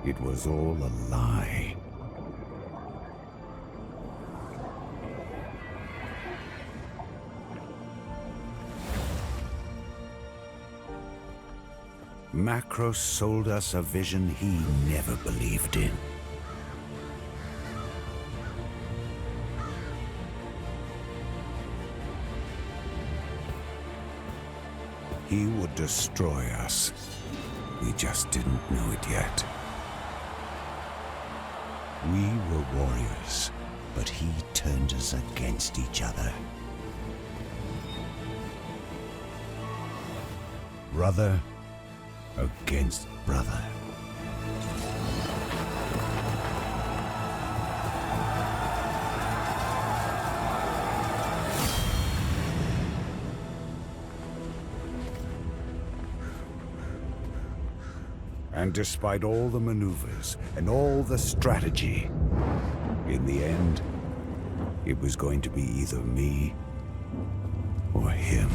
It was all a lie. Macros sold us a vision he never believed in. He would destroy us. We just didn't know it yet. We were warriors, but he turned us against each other. Brother against brother. And despite all the maneuvers and all the strategy, in the end, it was going to be either me or him.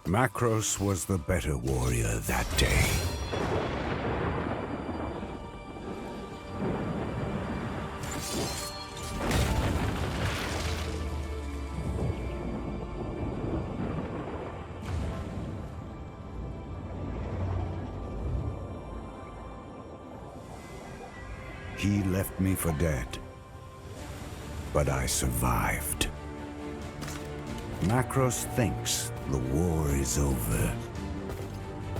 Macros was the better warrior that day. He left me for dead, but I survived. Macros thinks the war is over,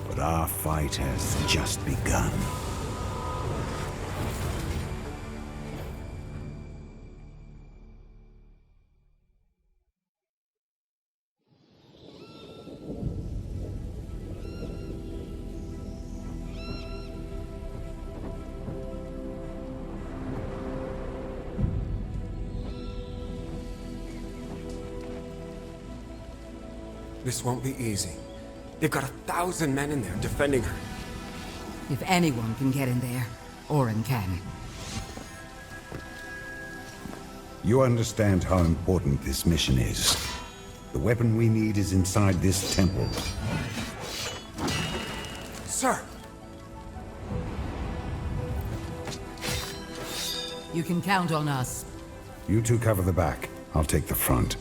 but our fight has just begun. This won't be easy. They've got 1,000 men in there defending her. If anyone can get in there, Orin can. You understand how important this mission is. The weapon we need is inside this temple. Sir! You can count on us. You two cover the back. I'll take the front.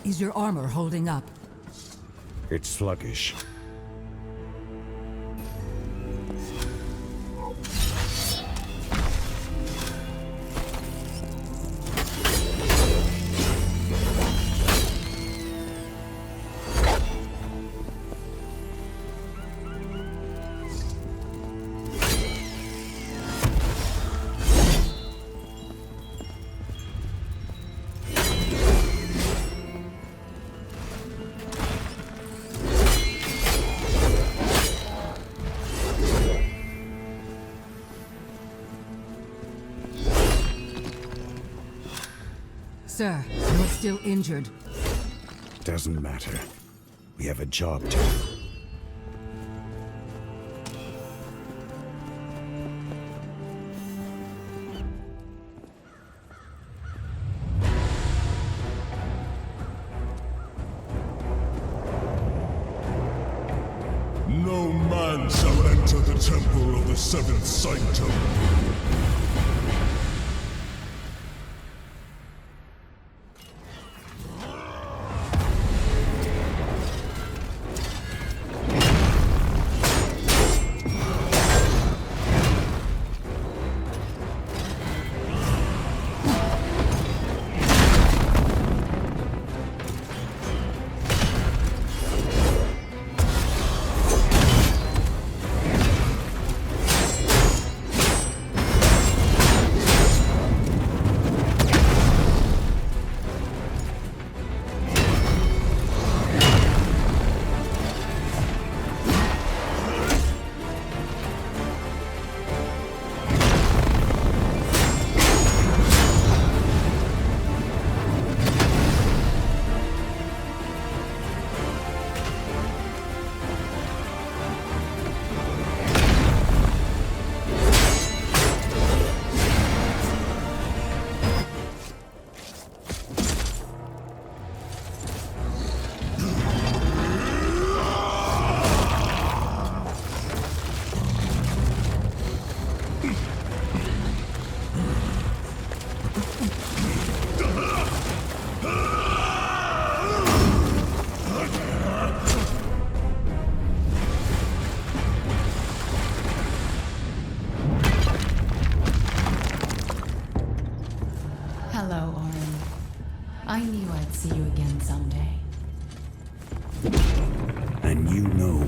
Is your armor holding up? It's sluggish. Sir, you're still injured. Doesn't matter. We have a job to do. No man shall enter the temple of the seventh sanctum.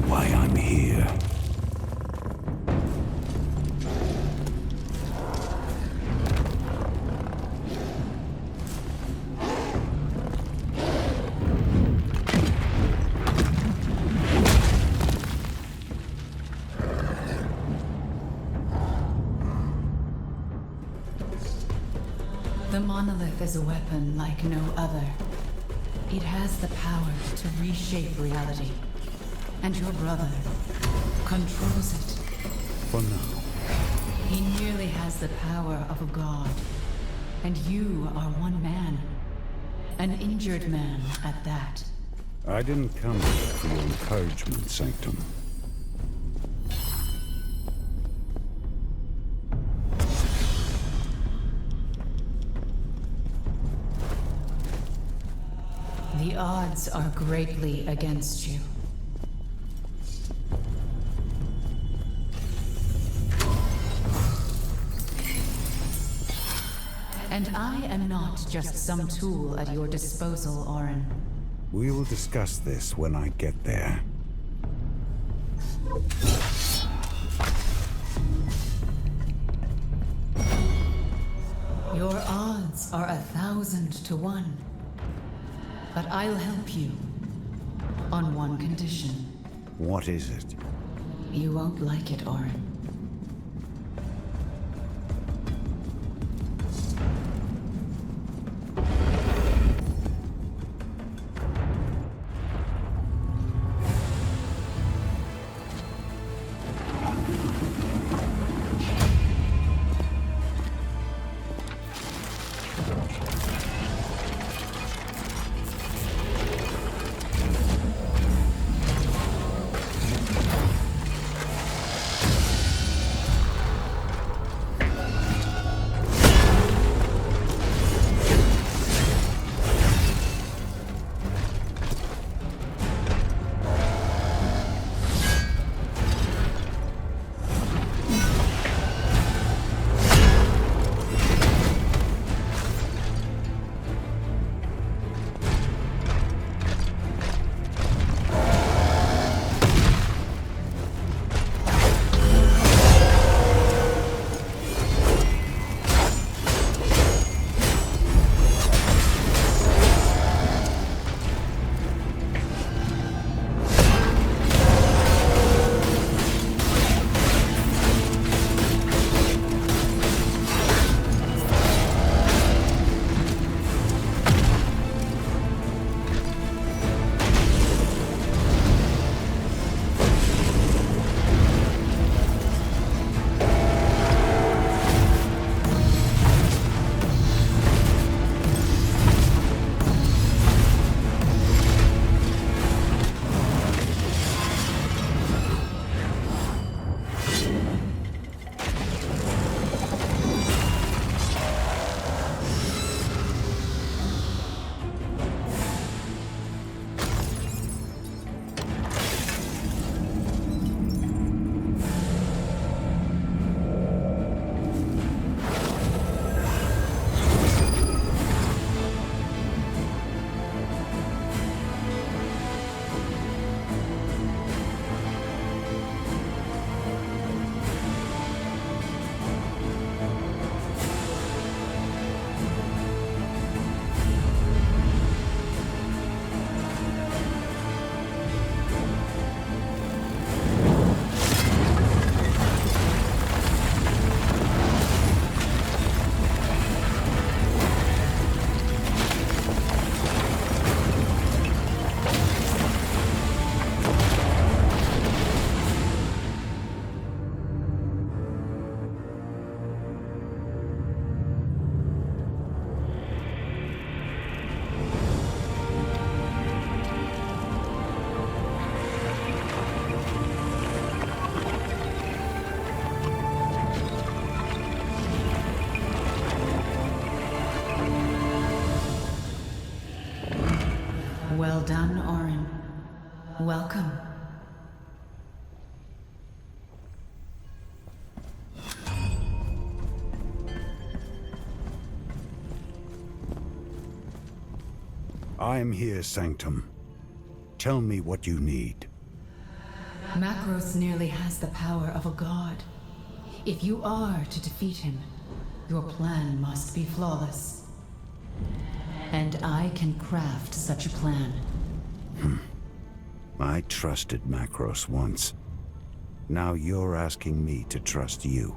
why I'm here. The monolith is a weapon like no other. It has the power to reshape reality. And your brother controls it. For now. He merely has the power of a god. And you are one man. An injured man at that. I didn't come here for your encouragement, Sanctum. The odds are greatly against you. And I am not just some tool at your disposal, Orin. We will discuss this when I get there. Your odds are 1,000 to 1. But I'll help you. On one condition. What is it? You won't like it, Orin. Well done, Orin. Welcome. I'm here, Sanctum. Tell me what you need. Macros nearly has the power of a god. If you are to defeat him, your plan must be flawless. And I can craft such a plan. I trusted Macros once. Now you're asking me to trust you.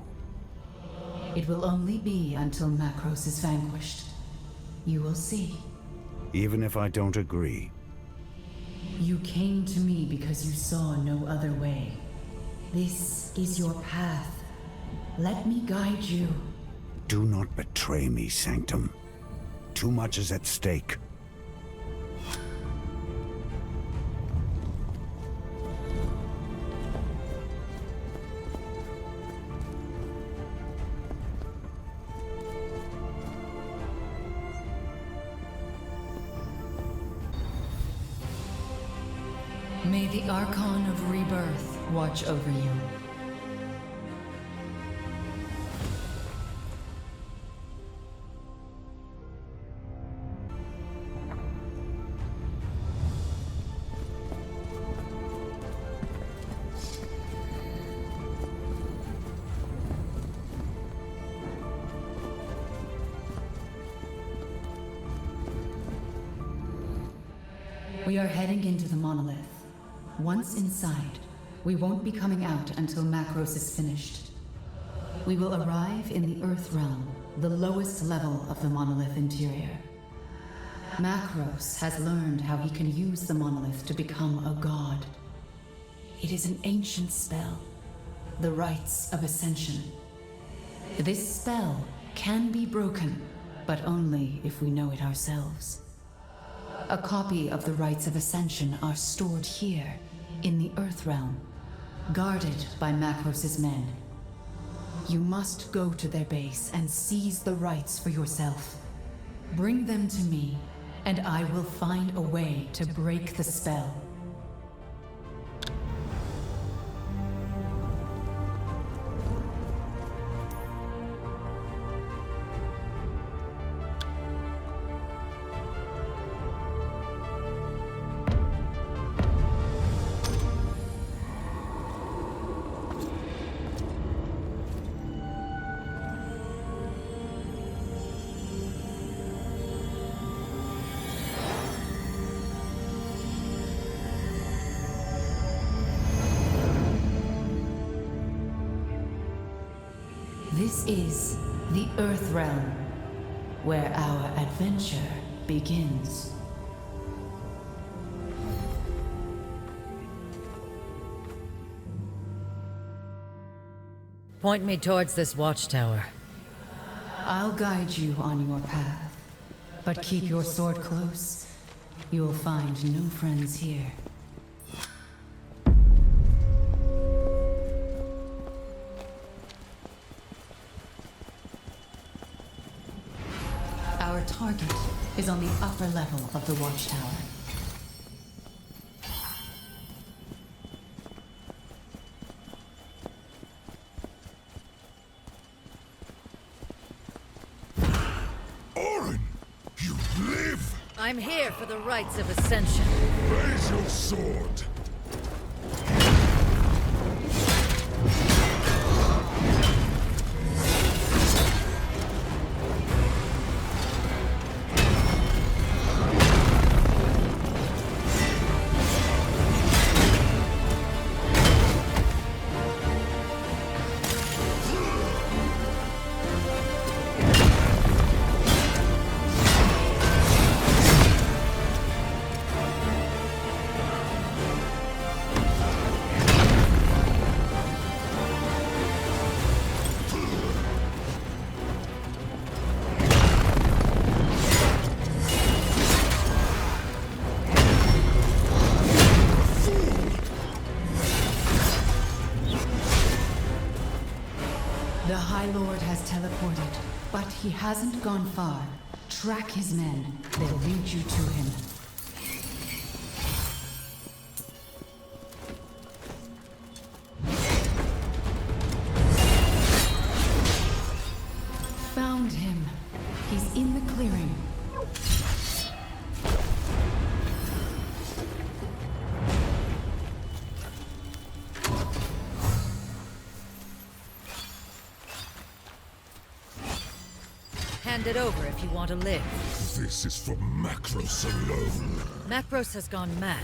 It will only be until Macros is vanquished. You will see. Even if I don't agree. You came to me because you saw no other way. This is your path. Let me guide you. Do not betray me, Sanctum. Too much is at stake. May the Archon of Rebirth watch over you. We are heading into the monolith. Once inside, we won't be coming out until Macros is finished. We will arrive in the Earth Realm, the lowest level of the monolith interior. Macros has learned how he can use the monolith to become a god. It is an ancient spell, the Rites of Ascension. This spell can be broken, but only if we know it ourselves. A copy of the Rites of Ascension are stored here, in the Earth Realm, guarded by Macros' men. You must go to their base and seize the rites for yourself. Bring them to me, and I will find a way to break the spell. This is the Earth Realm, where our adventure begins. Point me towards this watchtower. I'll guide you on your path, but keep your sword close. You'll find no friends here. Our target is on the upper level of the watchtower. Orin, you live! I'm here for the rites of ascension. Raise your sword! The High Lord has teleported, but he hasn't gone far. Track his men. They'll lead you to him. Found him. He's in the clearing. Hand it over if you want to live. This is for Macros alone. Macros has gone mad.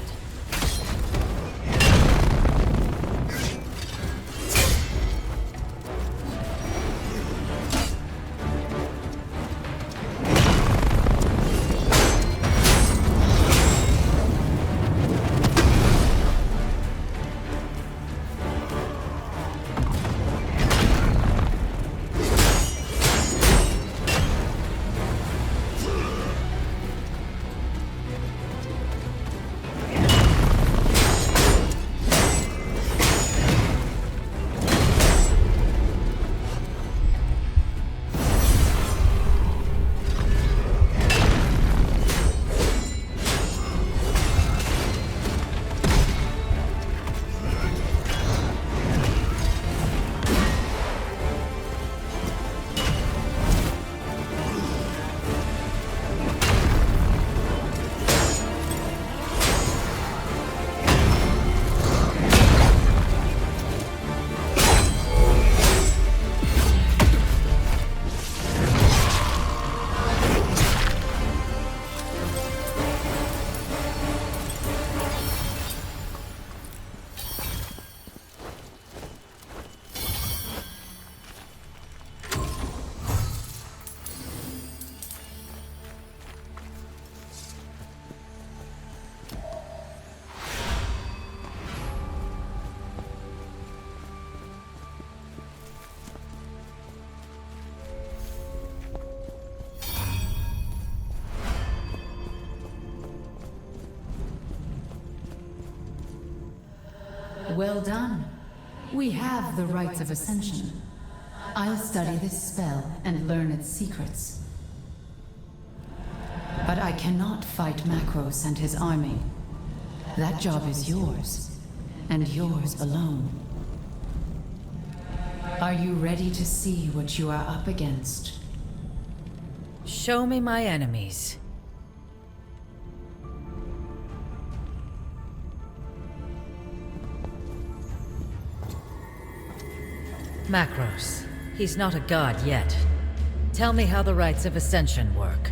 Well done. We have the rites of ascension. I'll study this spell and learn its secrets. But I cannot fight Macros and his army. That job is yours, and yours alone. Are you ready to see what you are up against? Show me my enemies. Macros. He's not a god yet. Tell me how the rites of ascension work.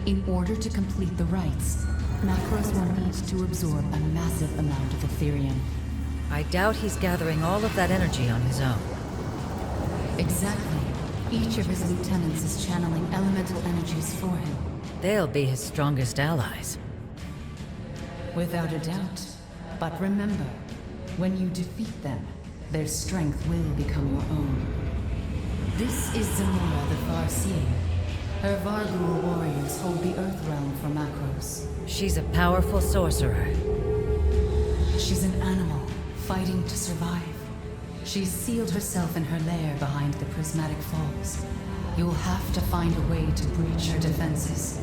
In order to complete the rites, Macros will need to absorb a massive amount of Ethereum. I doubt he's gathering all of that energy on his own. Exactly. Each of his lieutenants is channeling elemental energies for him. They'll be his strongest allies. Without a doubt. But remember, when you defeat them, their strength will become your own. This is Zamora the Farseer. Her Vargul warriors hold the Earth Realm for Macros. She's a powerful sorcerer. She's an animal, fighting to survive. She's sealed herself in her lair behind the Prismatic Falls. You'll have to find a way to breach her defenses.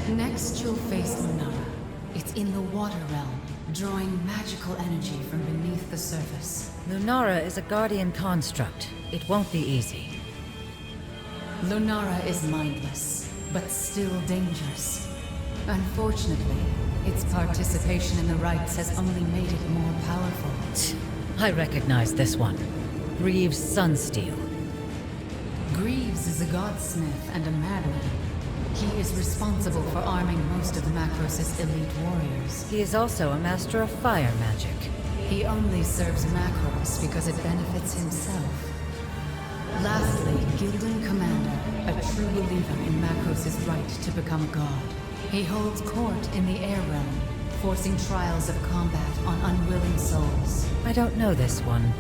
Next, you'll face Lunara. It's in the Water Realm, drawing magical energy from beneath the surface. Lunara is a guardian construct. It won't be easy. Lunara is mindless, but still dangerous. Unfortunately, its participation in the rites has only made it more powerful. I recognize this one. Greaves Sunsteel. Greaves is a godsmith and a madman. He is responsible for arming most of Macros' elite warriors. He is also a master of fire magic. He only serves Macros because it benefits himself. Lastly, Gildan Commander, a true believer in Macros' right to become a god. He holds court in the air realm, forcing trials of combat on unwilling souls. I don't know this one.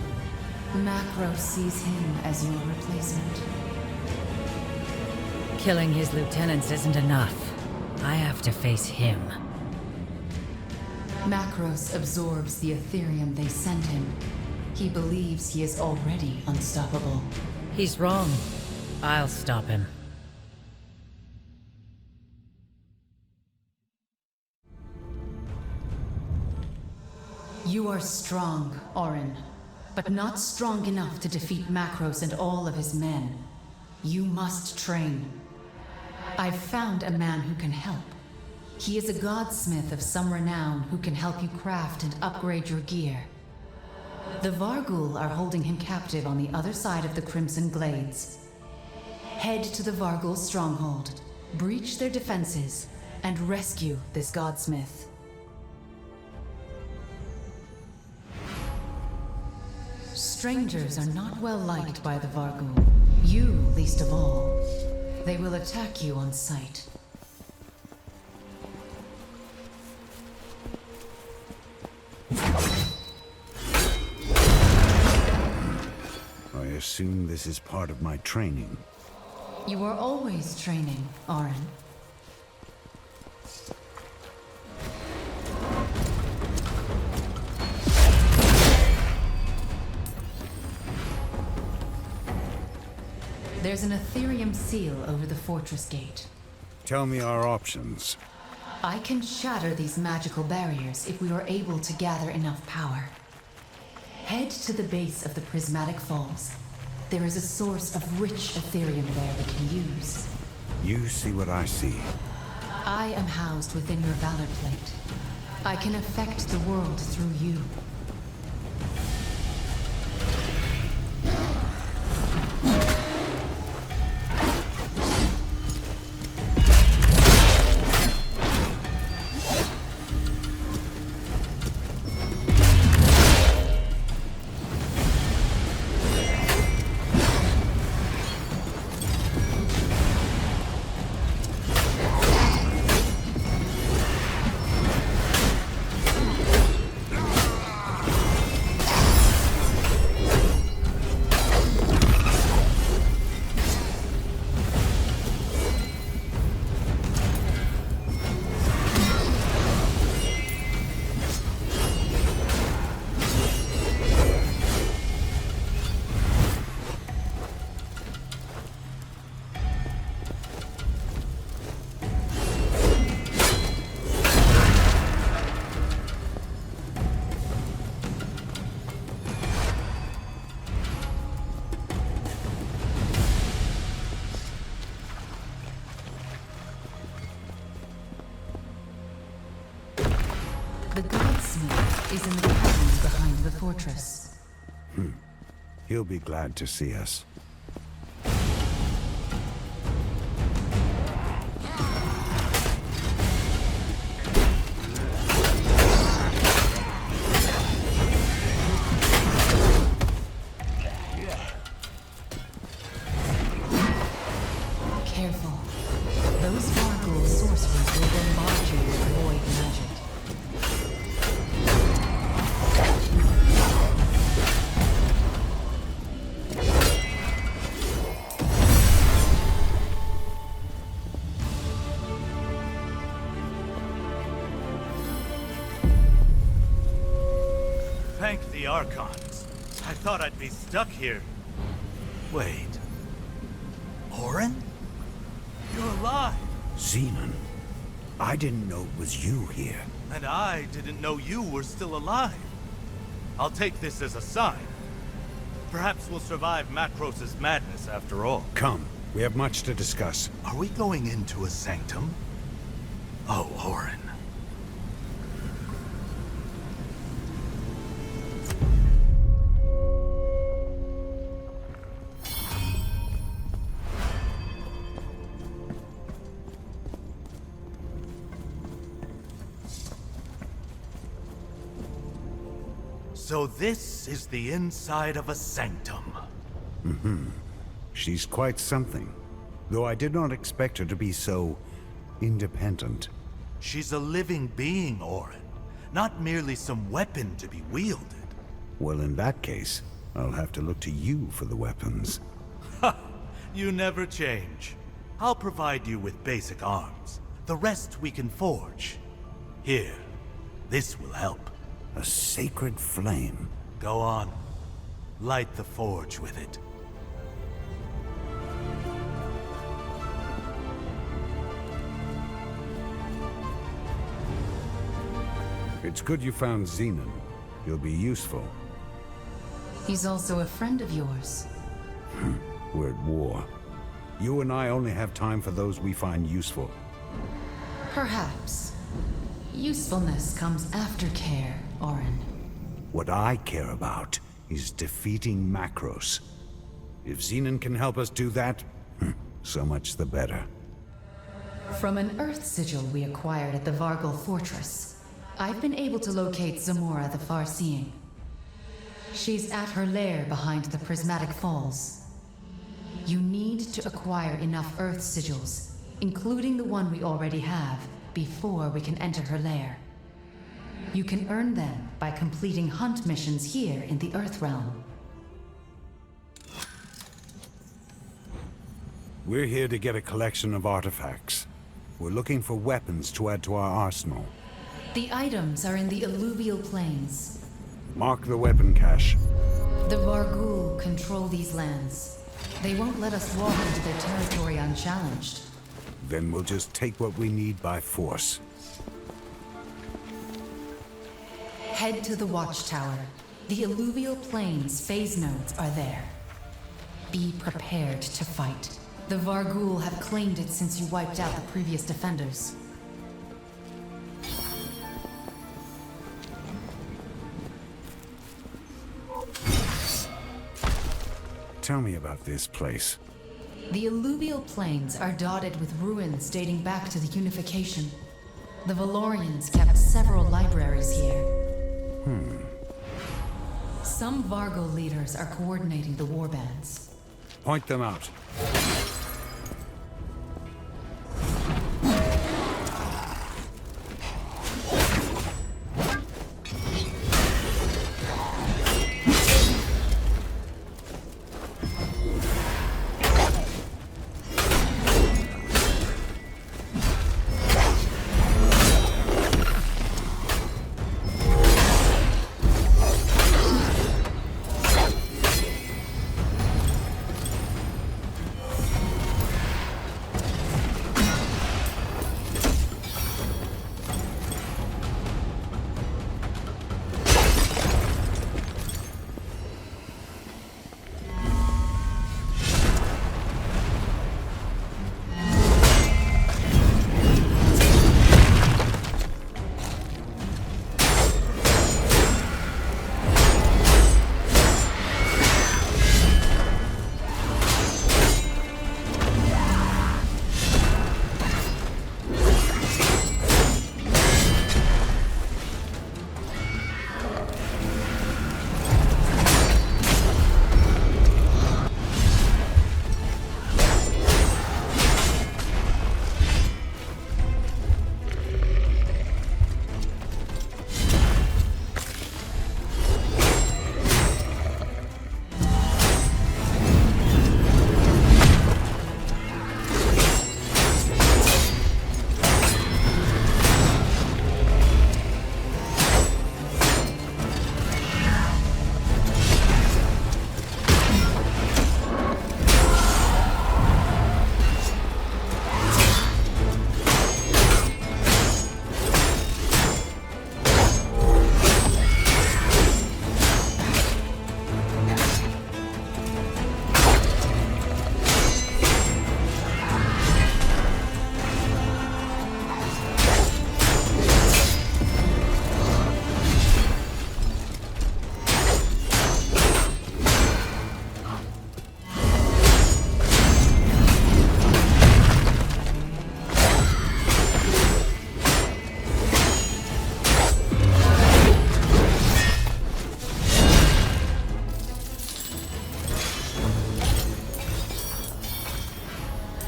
Macros sees him as your replacement. Killing his lieutenants isn't enough. I have to face him. Macros absorbs the Ethereum they send him. He believes he is already unstoppable. He's wrong. I'll stop him. You are strong, Orin, but not strong enough to defeat Macros and all of his men. You must train. I've found a man who can help. He is a godsmith of some renown who can help you craft and upgrade your gear. The Vargul are holding him captive on the other side of the Crimson Glades. Head to the Vargul stronghold, breach their defenses, and rescue this godsmith. Strangers are not well liked by the Vargul. You, least of all. They will attack you on sight. I assume this is part of my training. You are always training, Orin. There's an Ethereum seal over the fortress gate. Tell me our options. I can shatter these magical barriers if we are able to gather enough power. Head to the base of the Prismatic Falls. There is a source of rich Ethereum there we can use. You see what I see. I am housed within your Valor Plate. I can affect the world through you. The Godsmith is in the caverns behind the fortress. He'll be glad to see us. Careful. Those Vargul sorcerers will bombard you with void magic. Thank the Archons. I thought I'd be stuck here. Wait. Orin? You're alive. Xenon, I didn't know it was you here. And I didn't know you were still alive. I'll take this as a sign. Perhaps we'll survive Macros' madness after all. Come, we have much to discuss. Are we going into a sanctum? Oh, Orin. So this is the inside of a sanctum. She's quite something. Though I did not expect her to be so independent. She's a living being, Orin. Not merely some weapon to be wielded. Well, in that case, I'll have to look to you for the weapons. Ha! You never change. I'll provide you with basic arms. The rest we can forge. Here, this will help. A sacred flame. Go on. Light the forge with it. It's good you found Xenon. He'll be useful. He's also a friend of yours. We're at war. You and I only have time for those we find useful. Perhaps. Usefulness comes after care, Orin. What I care about is defeating Macros. If Xenon can help us do that, so much the better. From an Earth sigil we acquired at the Vargal Fortress, I've been able to locate Zamora the Farseeing. She's at her lair behind the Prismatic Falls. You need to acquire enough Earth sigils, including the one we already have, before we can enter her lair. You can earn them by completing hunt missions here in the Earth Realm. We're here to get a collection of artifacts. We're looking for weapons to add to our arsenal. The items are in the alluvial plains. Mark the weapon cache. The Vargul control these lands. They won't let us walk into their territory unchallenged. Then we'll just take what we need by force. Head to the Watchtower. The alluvial plains phase nodes are there. Be prepared to fight. The Vargul have claimed it since you wiped out the previous defenders. Tell me about this place. The alluvial plains are dotted with ruins dating back to the Unification. The Valorians kept several libraries here. Some Vargal leaders are coordinating the warbands. Point them out.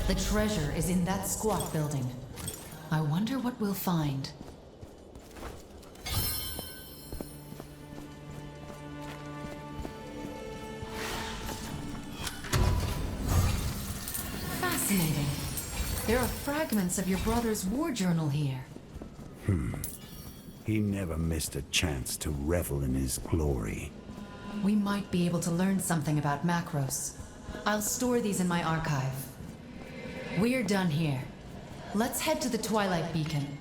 The treasure is in that squat building. I wonder what we'll find. Fascinating. There are fragments of your brother's war journal here. He never missed a chance to revel in his glory. We might be able to learn something about Macros. I'll store these in my archive. We're done here. Let's head to the Twilight Beacon.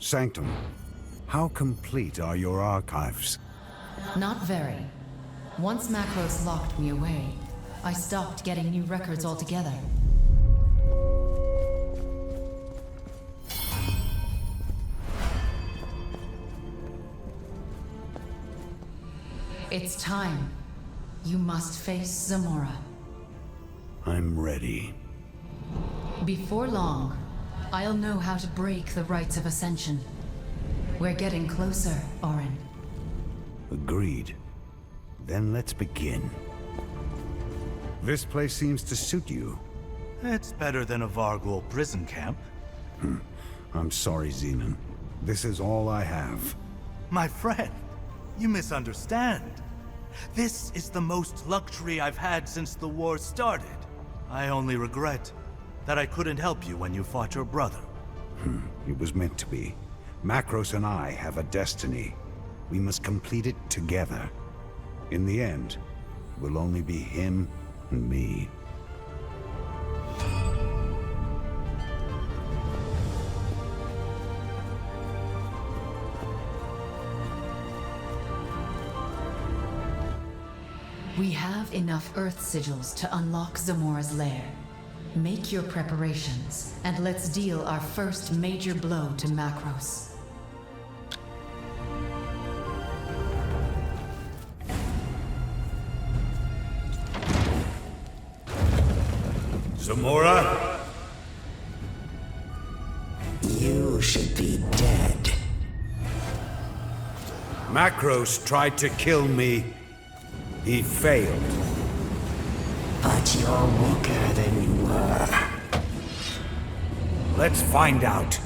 Sanctum, how complete are your archives? Not very. Once Macros locked me away, I stopped getting new records altogether. It's time. You must face Zamora. I'm ready. Before long, I'll know how to break the rites of Ascension. We're getting closer, Orin. Agreed. Then let's begin. This place seems to suit you. It's better than a Vargol prison camp. I'm sorry, Zenon. This is all I have. My friend, you misunderstand. This is the most luxury I've had since the war started. I only regret that I couldn't help you when you fought your brother. It was meant to be. Macros and I have a destiny. We must complete it together. In the end, it will only be him and me. We have enough Earth sigils to unlock Zamora's lair. Make your preparations, and let's deal our first major blow to Macros. Zamora? You should be dead. Macros tried to kill me. He failed. But you're weaker than you were. Let's find out.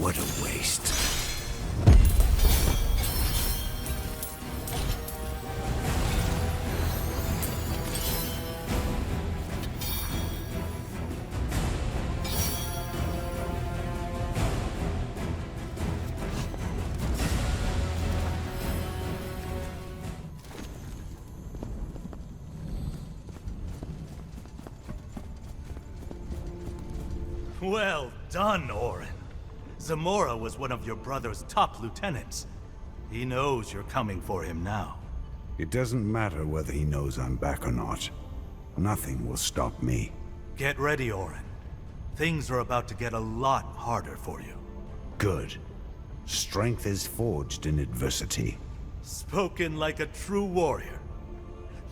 What a waste. Well done, Orin. Zamora was one of your brother's top lieutenants. He knows you're coming for him now. It doesn't matter whether he knows I'm back or not. Nothing will stop me. Get ready, Orin. Things are about to get a lot harder for you. Good. Strength is forged in adversity. Spoken like a true warrior.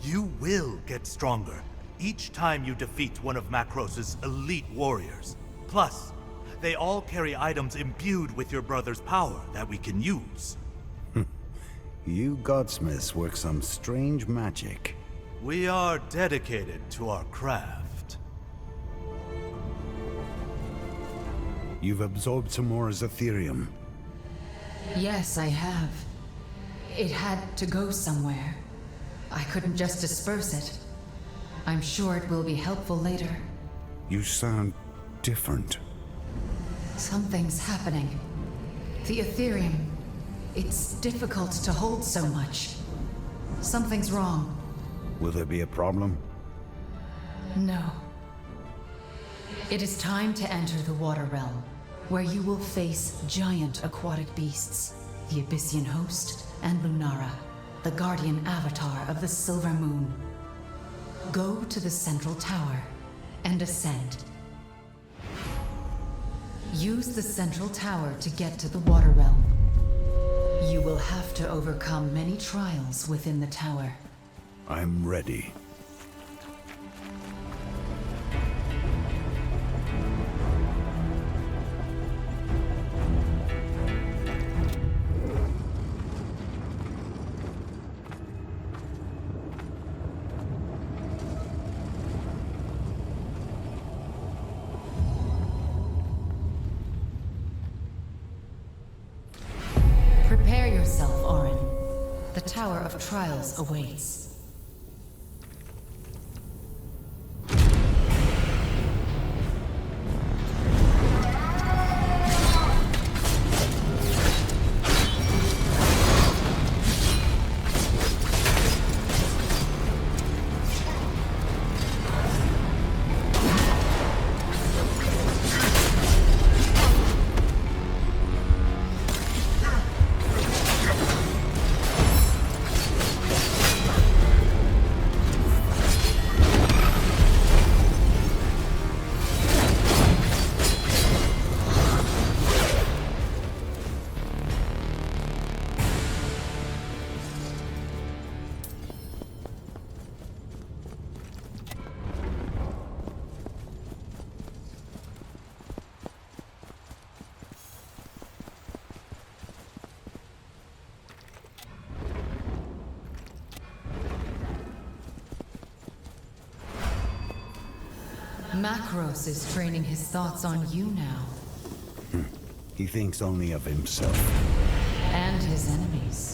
You will get stronger each time you defeat one of Macros's elite warriors. Plus, they all carry items imbued with your brother's power that we can use. You godsmiths work some strange magic. We are dedicated to our craft. You've absorbed Zamora's Ethereum. Yes, I have. It had to go somewhere. I couldn't just disperse it. I'm sure it will be helpful later. You sound different. Something's happening. The Ethereum. It's difficult to hold so much. Something's wrong. Will there be a problem? No. It is time to enter the Water Realm, where you will face giant aquatic beasts, the Abyssian Host and Lunara, the guardian avatar of the Silver Moon. Go to the central tower and ascend. Use the central tower to get to the water realm. You will have to overcome many trials within the tower. I'm ready. Prepare yourself, Orin. The Tower of Trials awaits. Macros is training his thoughts on you now. He thinks only of himself. And his enemies.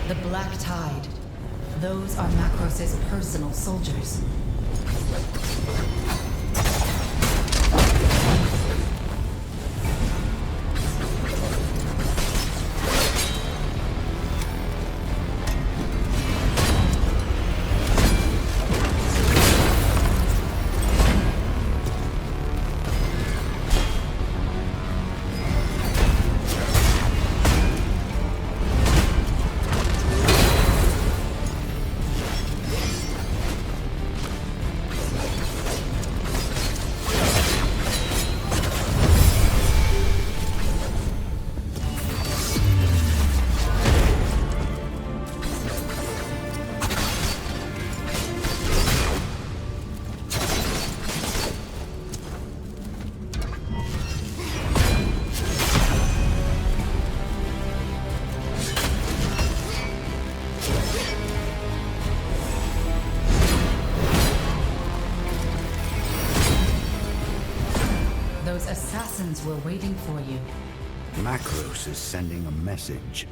The Black Tide. Those are Macros' personal soldiers. Those assassins were waiting for you. Macros is sending a message.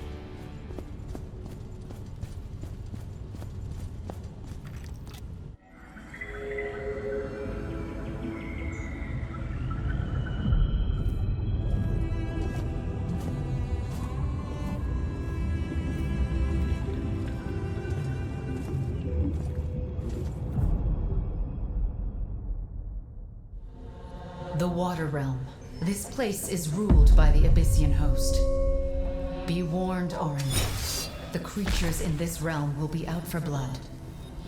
The Water Realm. This place is ruled by the Abyssian host. Be warned, Orin. The creatures in this realm will be out for blood.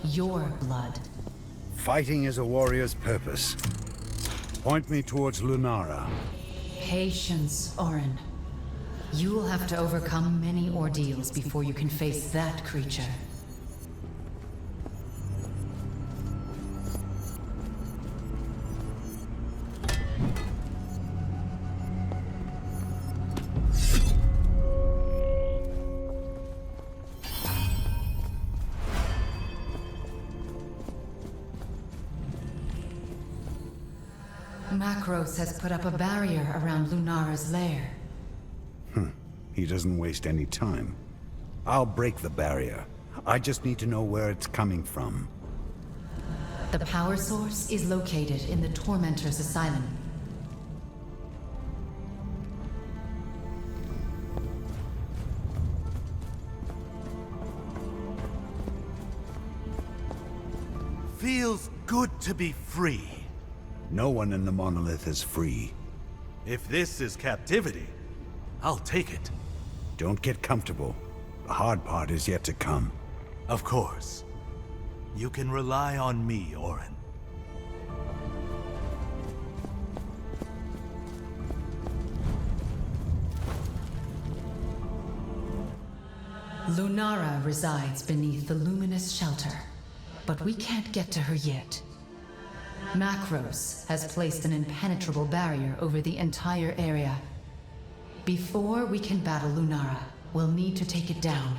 Your blood. Fighting is a warrior's purpose. Point me towards Lunara. Patience, Orin. You will have to overcome many ordeals before you can face that creature. Macros has put up a barrier around Lunara's lair. He doesn't waste any time. I'll break the barrier. I just need to know where it's coming from. The power source is located in the Tormentor's Asylum. Feels good to be free. No one in the monolith is free. If this is captivity, I'll take it. Don't get comfortable. The hard part is yet to come. Of course. You can rely on me, Orin. Lunara resides beneath the luminous shelter, but we can't get to her yet. Macros has placed an impenetrable barrier over the entire area. Before we can battle Lunara, we'll need to take it down.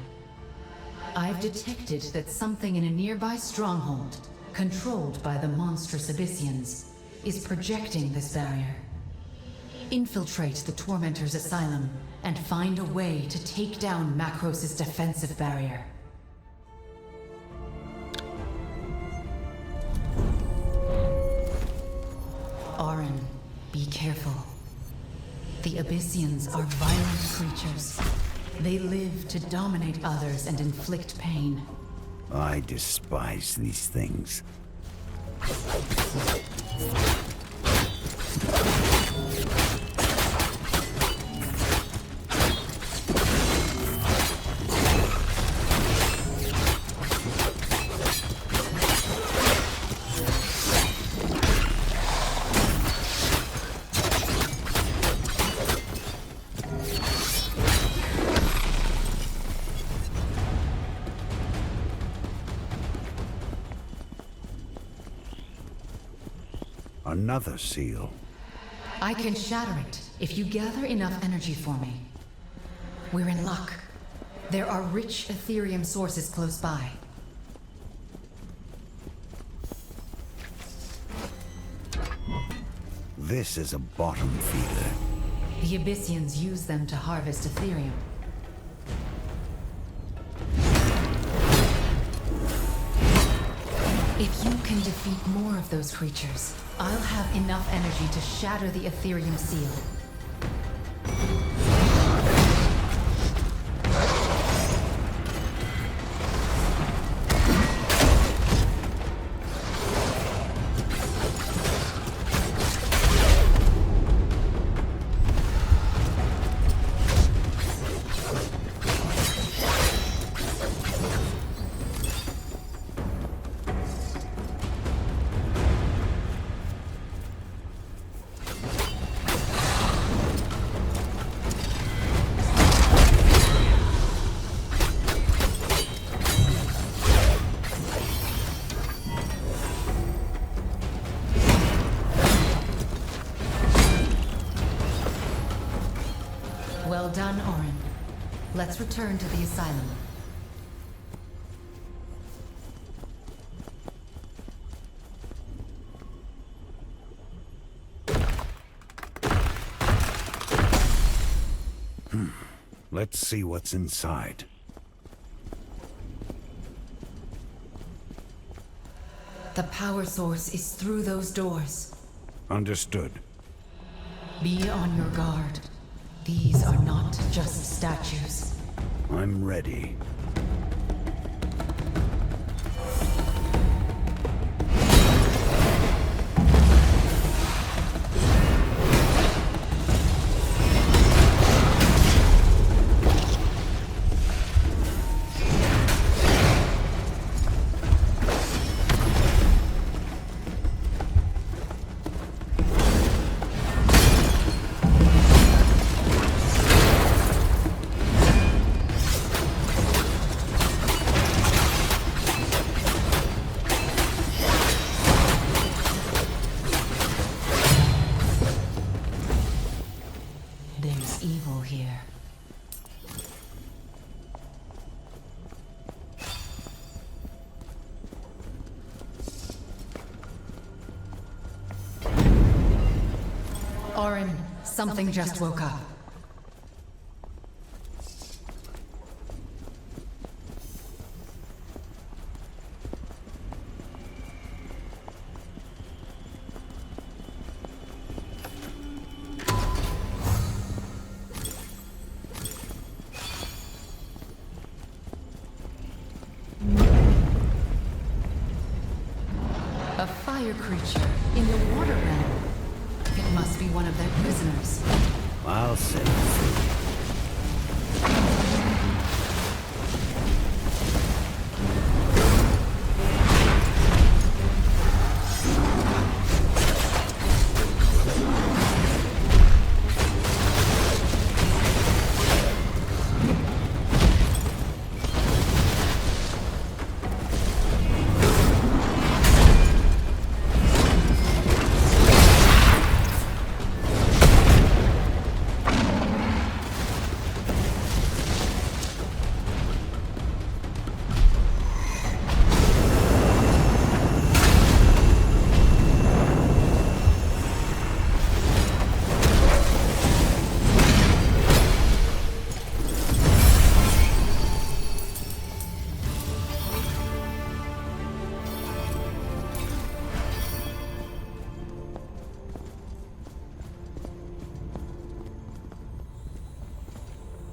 I've detected that something in a nearby stronghold, controlled by the monstrous Abyssians, is projecting this barrier. Infiltrate the Tormentor's Asylum and find a way to take down Macros' defensive barrier. Orin, be careful. The Abyssians are violent creatures. They live to dominate others and inflict pain. I despise these things. Another seal. I can shatter it if you gather enough energy for me. We're in luck. There are rich Ethereum sources close by. This is a bottom feeder. The Abyssians use them to harvest Ethereum. If you can defeat more of those creatures, I'll have enough energy to shatter the Ethereum seal. Well done, Orin. Let's return to the asylum. Let's see what's inside. The power source is through those doors. Understood. Be on your guard. These are not just statues. I'm ready. There's evil here. Orin, something just woke up. creature in the water realm. It must be one of their prisoners. I'll set it free.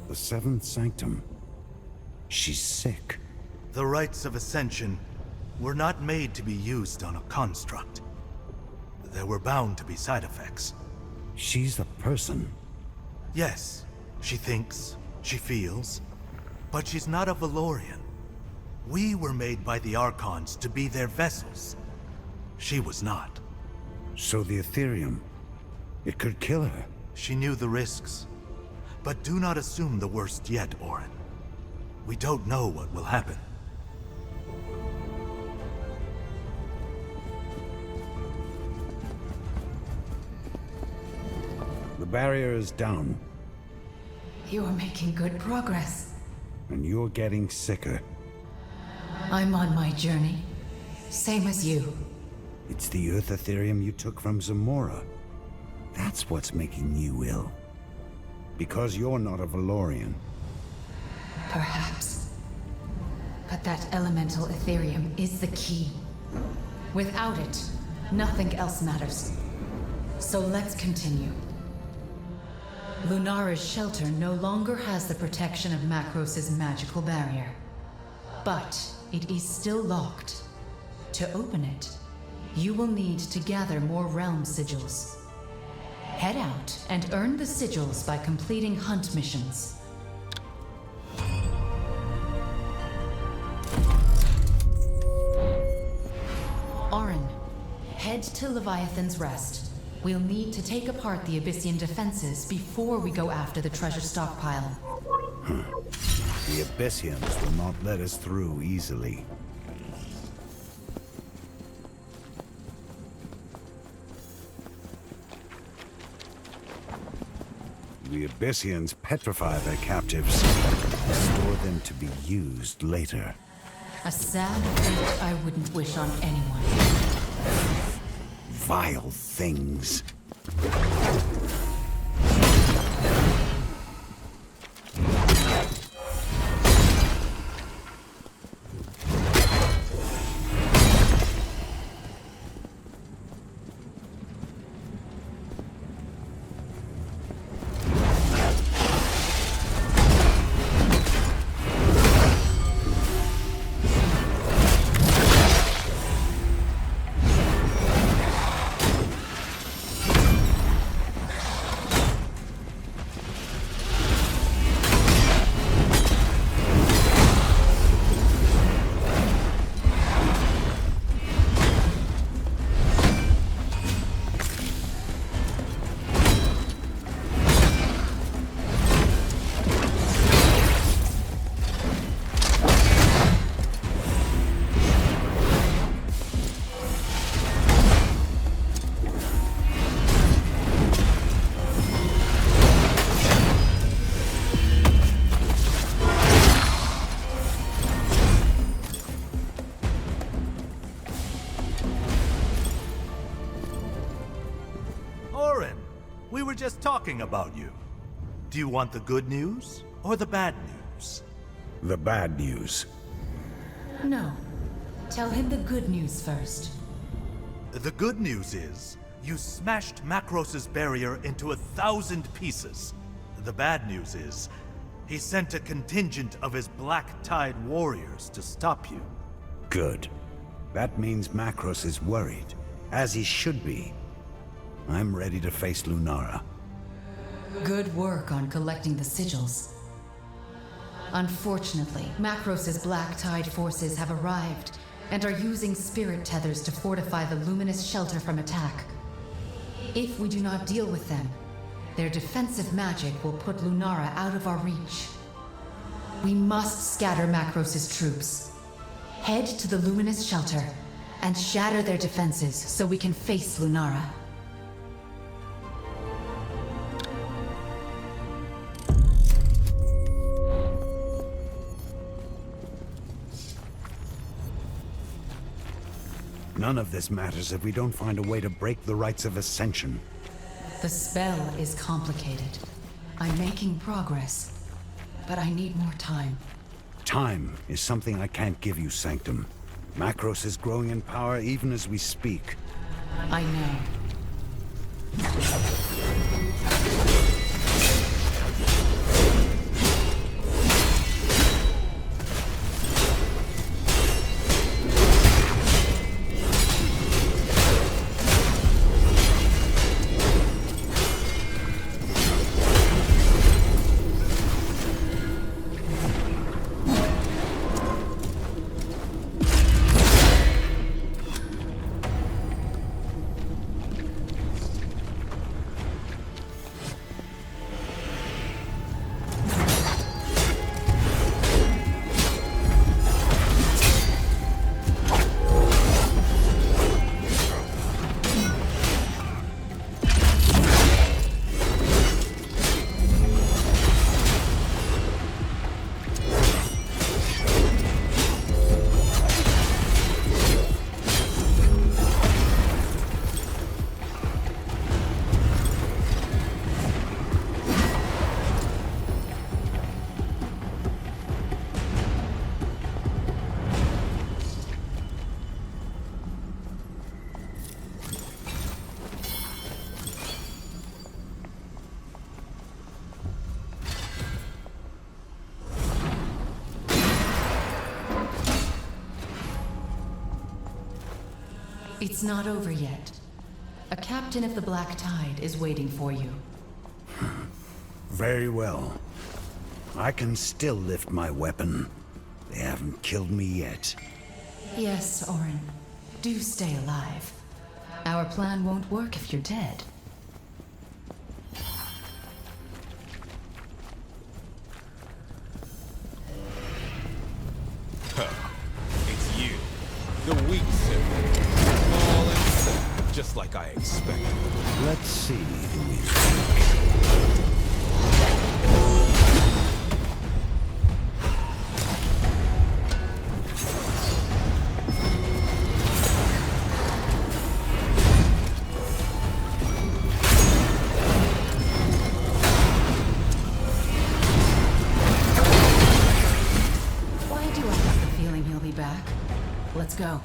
The Seventh Sanctum. She's sick. The rites of Ascension were not made to be used on a construct. There were bound to be side effects. She's a person. Yes, she thinks, she feels, but she's not a Valorian. We were made by the Archons to be their vessels. She was not. So the Ethereum, it could kill her. She knew the risks. But do not assume the worst yet, Orin. We don't know what will happen. The barrier is down, You are making good progress. and you're getting sicker. I'm on my journey. Same as you. It's the Earth Ethereum you took from Zamora. That's what's making you ill. Because you're not a Valorian. Perhaps. But that elemental Ethereum is the key. Without it, nothing else matters. So let's continue. Lunara's shelter no longer has the protection of Macros' magical barrier. But it is still locked. To open it, you will need to gather more realm sigils. Head out and earn the sigils by completing hunt missions. Orin, head to Leviathan's Rest. We'll need to take apart the Abyssian defenses before we go after the treasure stockpile. The Abyssians will not let us through easily. The Abyssians petrify their captives, store them to be used later. A sad fate I wouldn't wish on anyone. Vile things. We were just talking about you. Do you want the good news or the bad news? The bad news. No. Tell him the good news first. The good news is, you smashed Macros' barrier into 1,000 pieces. The bad news is, he sent a contingent of his Black Tide warriors to stop you. Good. That means Macros is worried. as he should be. I'm ready to face Lunara. Good work on collecting the sigils. Unfortunately, Macros's Black Tide forces have arrived and are using spirit tethers to fortify the luminous shelter from attack. If we do not deal with them, their defensive magic will put Lunara out of our reach. We must scatter Macros's troops. Head to the luminous shelter and shatter their defenses so we can face Lunara. None of this matters if we don't find a way to break the rites of Ascension. The spell is complicated. I'm making progress, but I need more time. Time is something I can't give you, Sanctum. Macros is growing in power even as we speak. I know. It's not over yet. A captain of the Black Tide is waiting for you. Very well. I can still lift my weapon. They haven't killed me yet. Yes, Orin. Do stay alive. Our plan won't work if you're dead. It's you. The weak sibling. Small and sad, just like I expected. Let's see who is weak. Why do I have the feeling he'll be back? Let's go.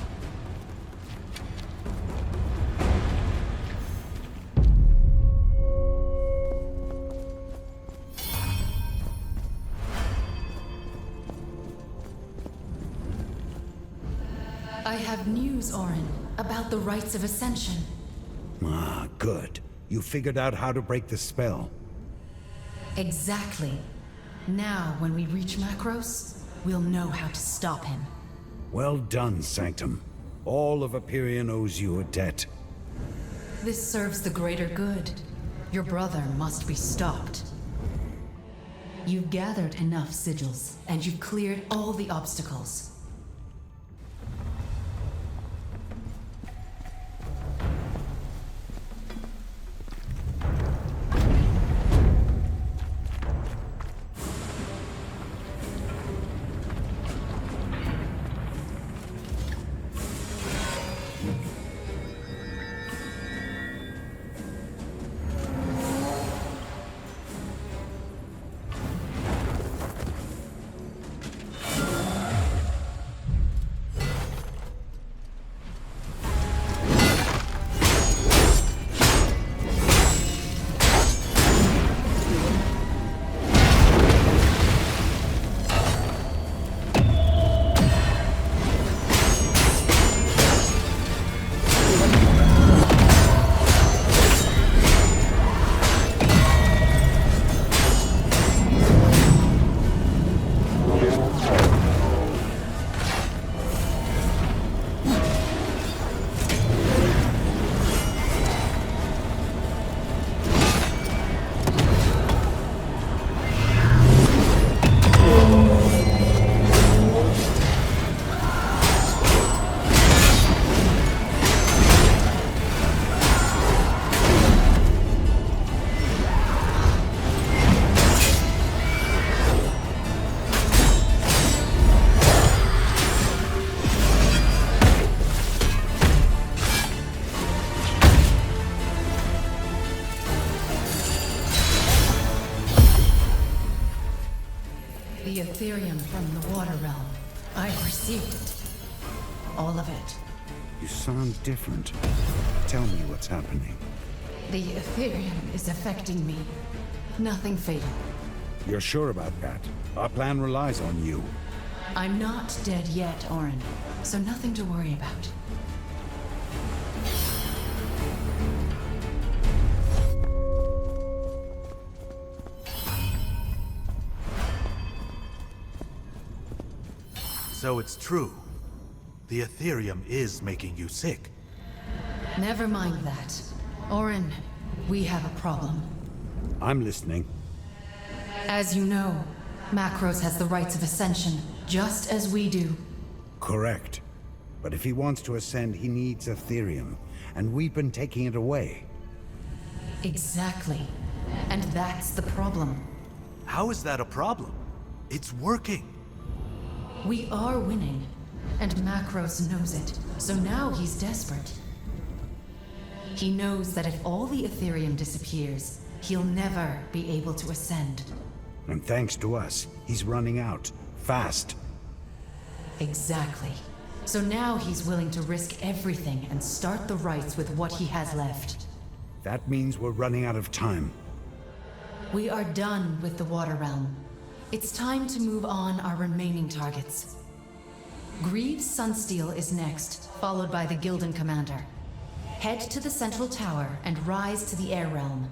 I have news, Orin, about the rites of Ascension. Ah, good. You figured out how to break the spell. Exactly. Now, when we reach Macros, we'll know how to stop him. Well done, Sanctum. All of Hyperion owes you a debt. This serves the greater good. Your brother must be stopped. You've gathered enough sigils, and you've cleared all the obstacles. The Ethereum from the Water Realm. I've received it. All of it. You sound different. Tell me what's happening. The Ethereum is affecting me. Nothing fatal. You're sure about that? Our plan relies on you. I'm not dead yet, Orin, so nothing to worry about. So it's true. The Ethereum is making you sick. Never mind that. Orin, we have a problem. I'm listening. As you know, Macros has the rights of Ascension, just as we do. Correct. But if he wants to ascend, he needs Ethereum, and we've been taking it away. Exactly. And that's the problem. How is that a problem? It's working. We are winning, and Macros knows it, so now he's desperate. He knows that if all the Ethereum disappears, he'll never be able to ascend. And thanks to us, he's running out. Fast. Exactly. So now he's willing to risk everything and start the rites with what he has left. That means we're running out of time. We are done with the Water Realm. It's time to move on our remaining targets. Greaves Sunsteel is next, followed by the Gildan Commander. Head to the Central Tower and rise to the Air Realm.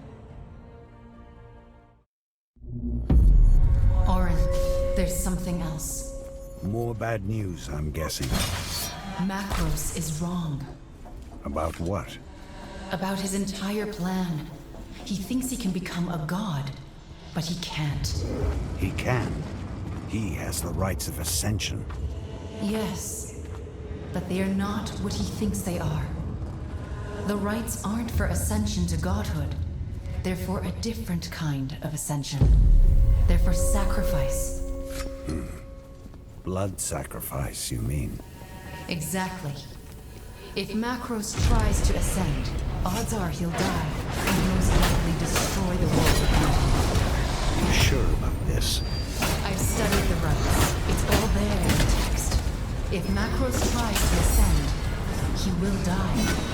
Orin, there's something else. More bad news, I'm guessing. Macros is wrong. About what? About his entire plan. He thinks he can become a god, but he can't. He can. He has the rights of Ascension. Yes, but they are not what he thinks they are. The rites aren't for ascension to godhood. They're for a different kind of ascension. They're for sacrifice. Blood sacrifice, you mean? Exactly. If Macros tries to ascend, odds are he'll die, and most likely destroy the world around him. You sure about this? I've studied the rites. It's all there in the text. If Macros tries to ascend, he will die.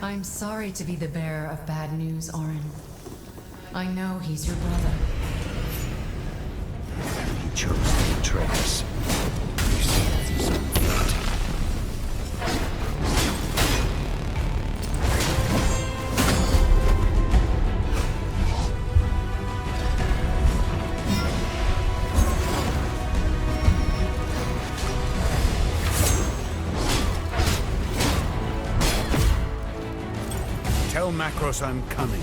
I'm sorry to be the bearer of bad news, Orin. I know he's your brother. He chose to betray us. He solved his own fate. Tell Macros I'm coming.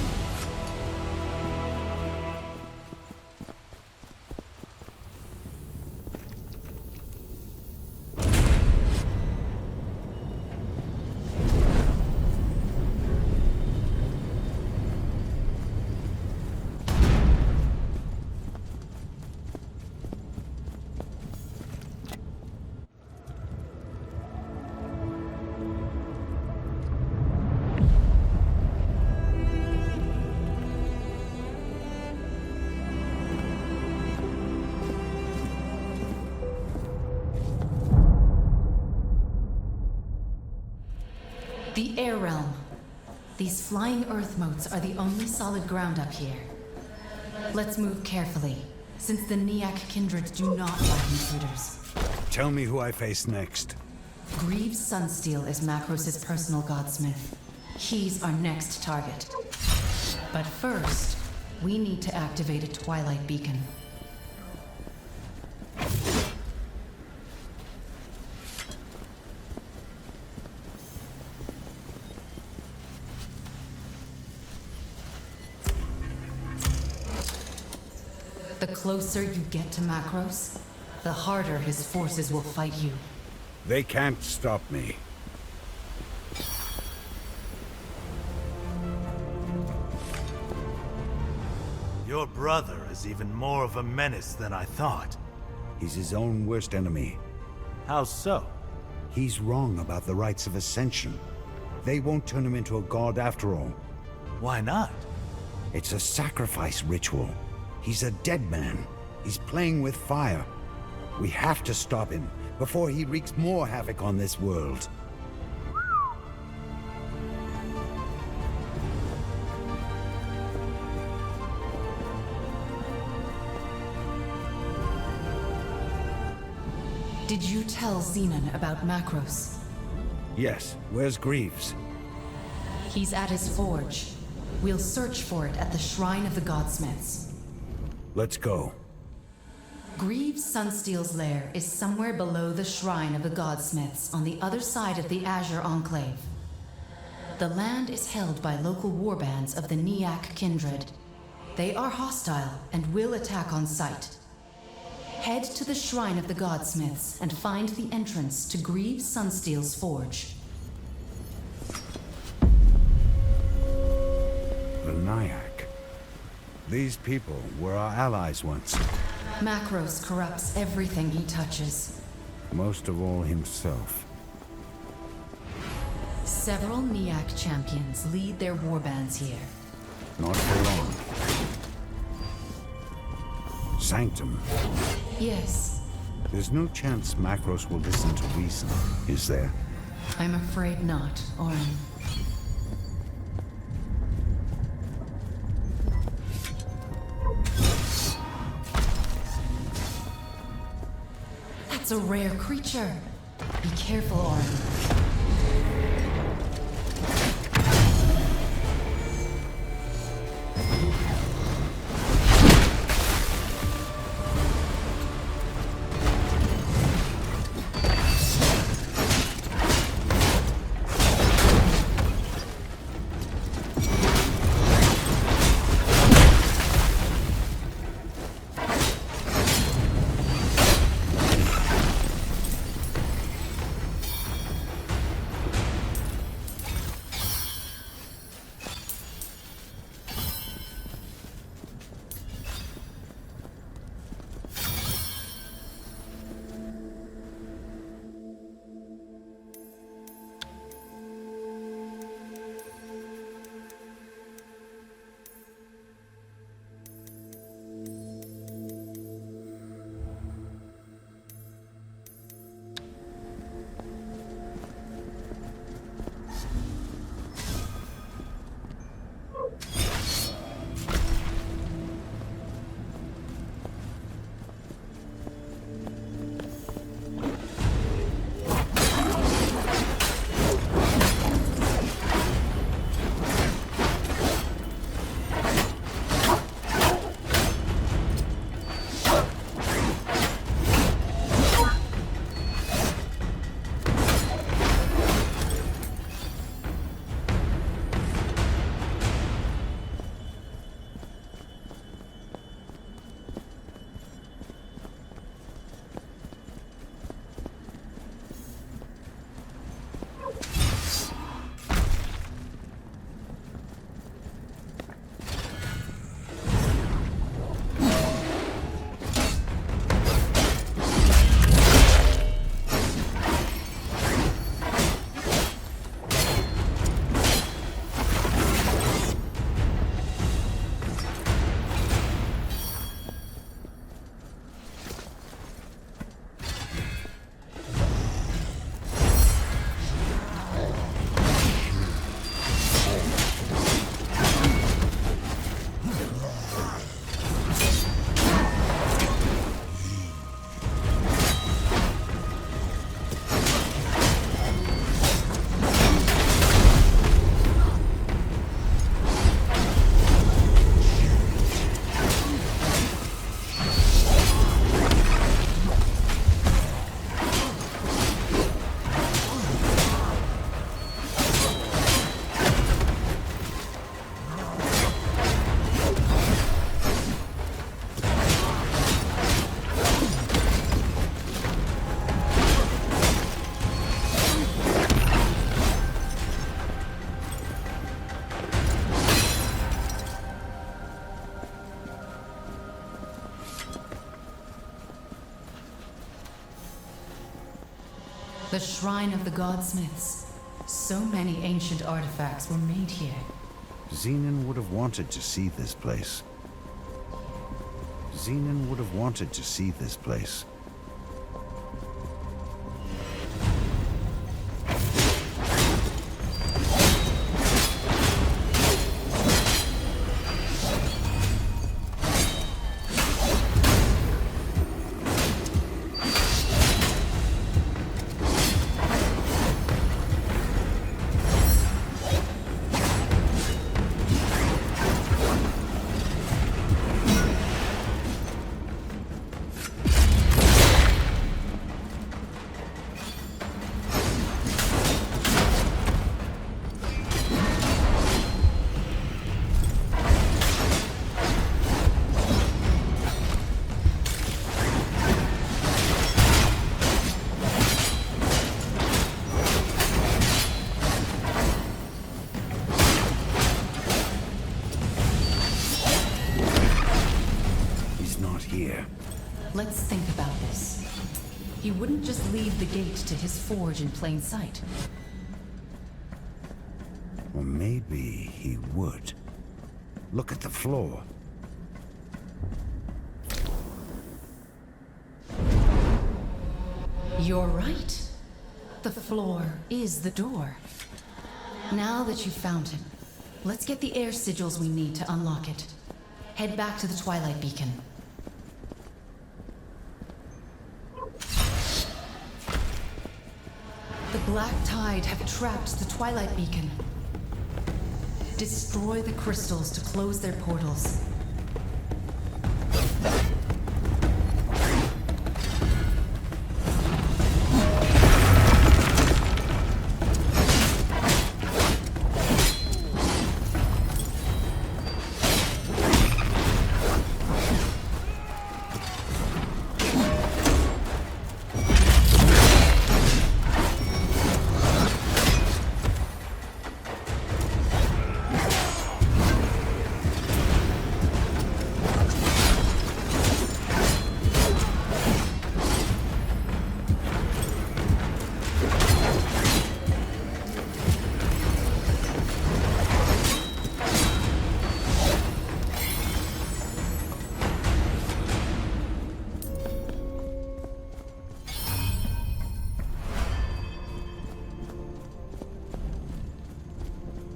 The Air Realm. These flying Earth motes are the only solid ground up here. Let's move carefully, since the Niak kindred do not like intruders. Tell me who I face next. Greaves Sunsteel is Macros' personal godsmith. He's our next target. But first, we need to activate a Twilight beacon. The The closer you get to Macros, the harder his forces will fight you. They can't stop me. Your brother is even more of a menace than I thought. He's his own worst enemy. How so? He's wrong about the rites of Ascension. They won't turn him into a god after all. Why not? It's a sacrifice ritual. He's a dead man. He's playing with fire. We have to stop him before he wreaks more havoc on this world. Did you tell Xenon about Macros? Yes, where's Greaves? He's at his forge. We'll search for it at the Shrine of the Godsmiths. Let's go. Greaves Sunsteel's lair is somewhere below the Shrine of the Godsmiths on the other side of the Azure Enclave. The land is held by local warbands of the Niak kindred. They are hostile and will attack on sight. Head to the Shrine of the Godsmiths and find the entrance to Greaves Sunsteel's forge. The Nyack. These people were our allies once. Macros corrupts everything he touches. Most of all himself. Several Niak champions lead their warbands here. Not for long. Sanctum. Yes, There's no chance Macros will listen to reason, is there? I'm afraid not, Orin. That's a rare creature. Be careful, Orin. The Shrine of the Godsmiths. So many ancient artifacts were made here. Xenon would have wanted to see this place. Xenon would have wanted to see this place. Let's think about this. He wouldn't just leave the gate to his forge in plain sight. Or maybe he would. Look at the floor. You're right. The floor is the door. Now that you've found him, let's get the air sigils we need to unlock it. Head back to the Twilight Beacon. The Black Tide have trapped the Twilight Beacon. Destroy the crystals to close their portals.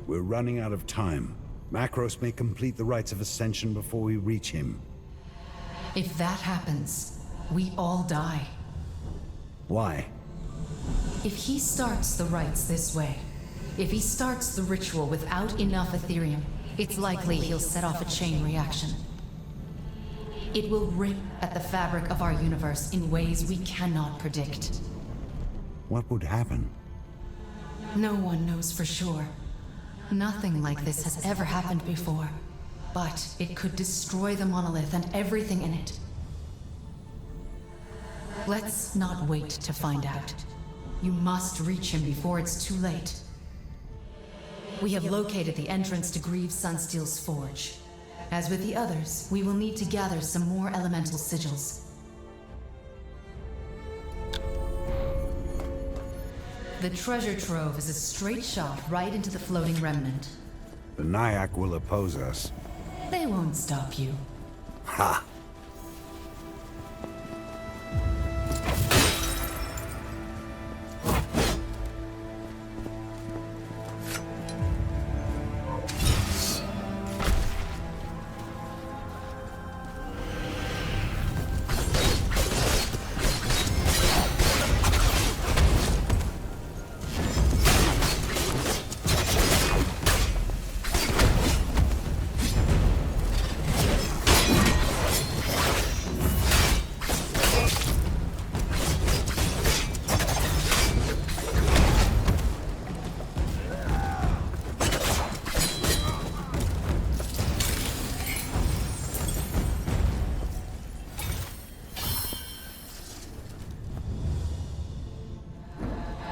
We're running out of time. Macros may complete the rites of ascension before we reach him. If that happens, we all die. Why? If he starts the rites this way, if he starts the ritual without enough Ethereum, it's likely he'll set off a chain reaction. It will rip at the fabric of our universe in ways we cannot predict. What would happen? No one knows for sure. Nothing like this has ever happened before. But it could destroy the monolith and everything in it. Let's not wait to find out. You must reach him before it's too late. We have located the entrance to Greaves Sunsteel's forge. As with the others, we will need to gather some more elemental sigils. The treasure trove is a straight shot right into the floating remnant. The Nyack will oppose us. They won't stop you. Ha!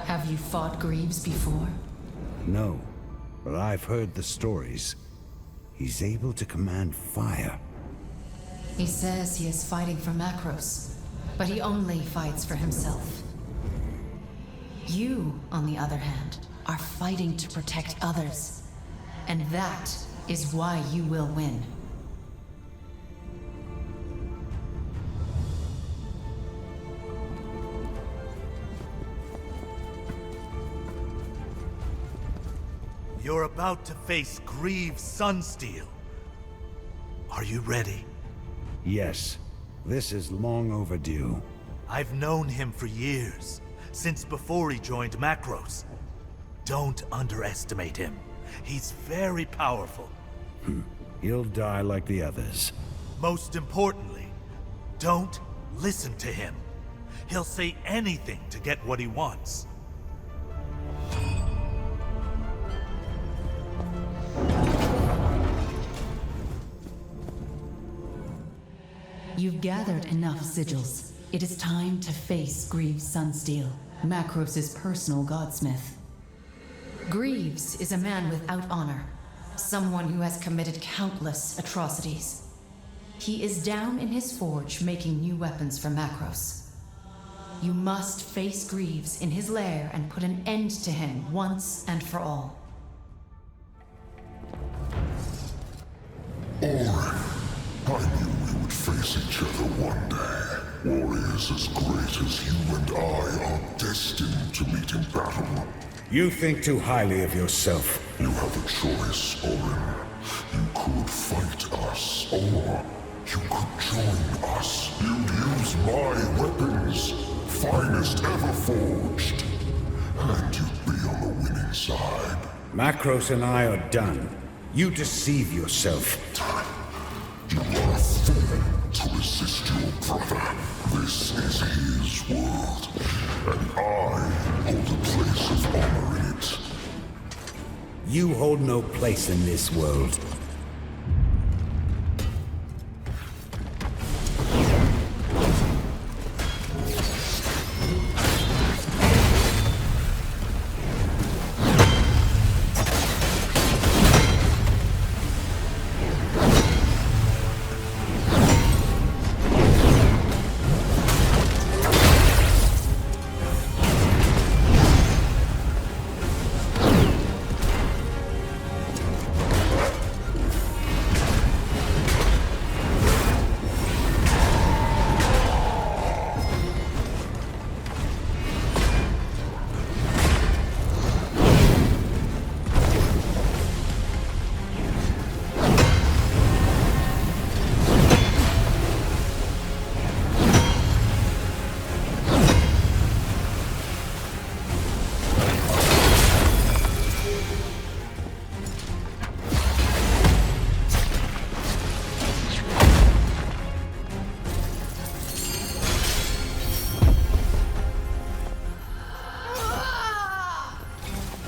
Have you fought Greaves before? No, but I've heard the stories. He's able to command fire. He says he is fighting for Macros, but he only fights for himself. You, on the other hand, are fighting to protect others. And that is why you will win. You're about to face Greaves Sunsteel. Are you ready? Yes, this is long overdue. I've known him for years, since before he joined Macros. Don't underestimate him. He's very powerful. He'll die like the others. Most importantly, don't listen to him. He'll say anything to get what he wants. You've gathered enough sigils. It is time to face Greaves Sunsteel, Macros' personal godsmith. Greaves is a man without honor, someone who has committed countless atrocities. He is down in his forge making new weapons for Macros. You must face Greaves in his lair and put an end to him once and for all. Orin, I knew we would face each other one day. Warriors as great as you and I are destined to meet in battle. You think too highly of yourself. You have a choice, Orin. You could fight us, or you could join us. You'd use my weapons, finest ever forged, and you'd be on the winning side. Macros and I are done. You deceive yourself. You are a fool to resist your brother. This is his world, and I hold a place of honor in it. You hold no place in this world.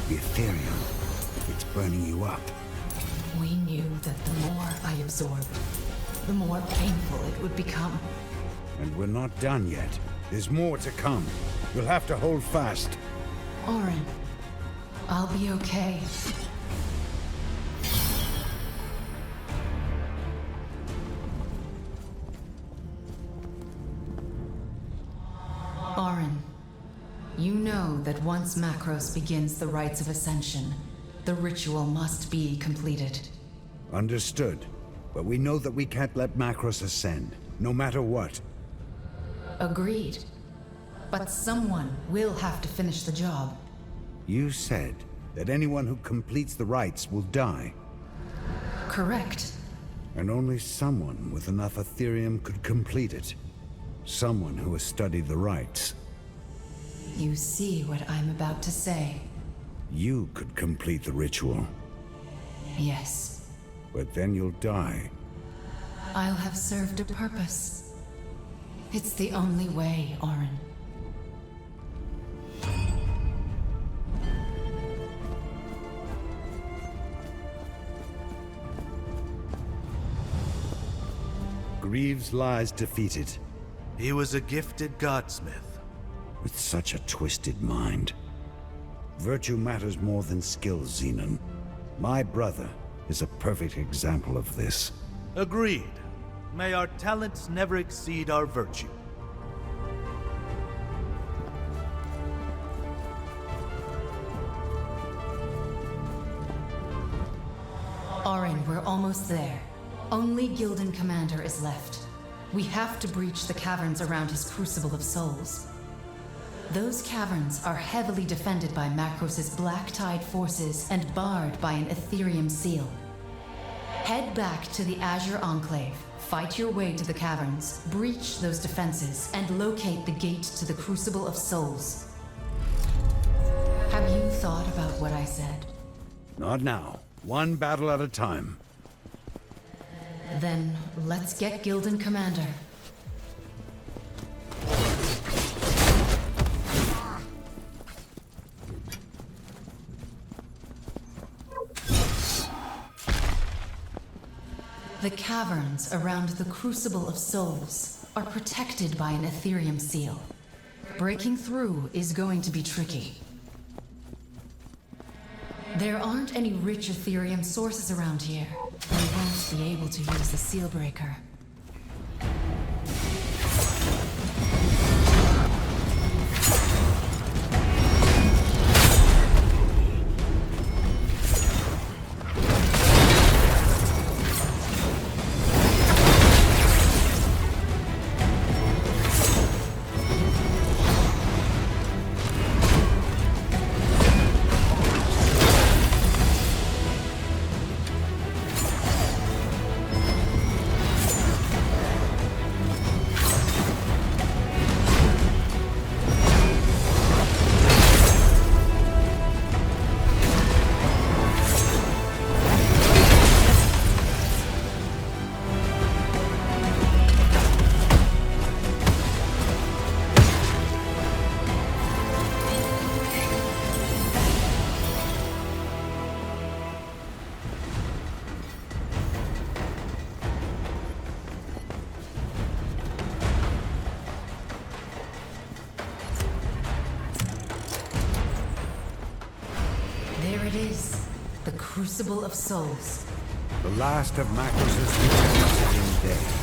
The Ethereum, it's burning you up. We knew that the more I absorbed, the more painful it would become. And we're not done yet. There's more to come. You'll have to hold fast. Orin, I'll be okay. Orin, you know that once Macros begins the rites of Ascension, the ritual must be completed. Understood. But we know that we can't let Macros ascend, no matter what. Agreed. But someone will have to finish the job. You said that anyone who completes the rites will die. Correct. And only someone with enough Ethereum could complete it. Someone who has studied the rites. You see what I'm about to say? You could complete the ritual. Yes. But then you'll die. I'll have served a purpose. It's the only way, Orin. Greaves lies defeated. He was a gifted godsmith. With such a twisted mind. Virtue matters more than skill, Xenon. My brother is a perfect example of this. Agreed. May our talents never exceed our virtue. Auron, we're almost there. Only Gildan Commander is left. We have to breach the caverns around his Crucible of Souls. Those caverns are heavily defended by Macros' Black Tide forces and barred by an Ethereum seal. Head back to the Azure Enclave, fight your way to the caverns, breach those defenses, and locate the gate to the Crucible of Souls. Have you thought about what I said? Not now. One battle at a time. Then let's get Gildan Commander. The caverns around the Crucible of Souls are protected by an Ethereum seal. Breaking through is going to be tricky. There aren't any rich Ethereum sources around here. We won't be able to use the seal breaker. There it is, the Crucible of Souls. The last of Macros' lieutenants is dead.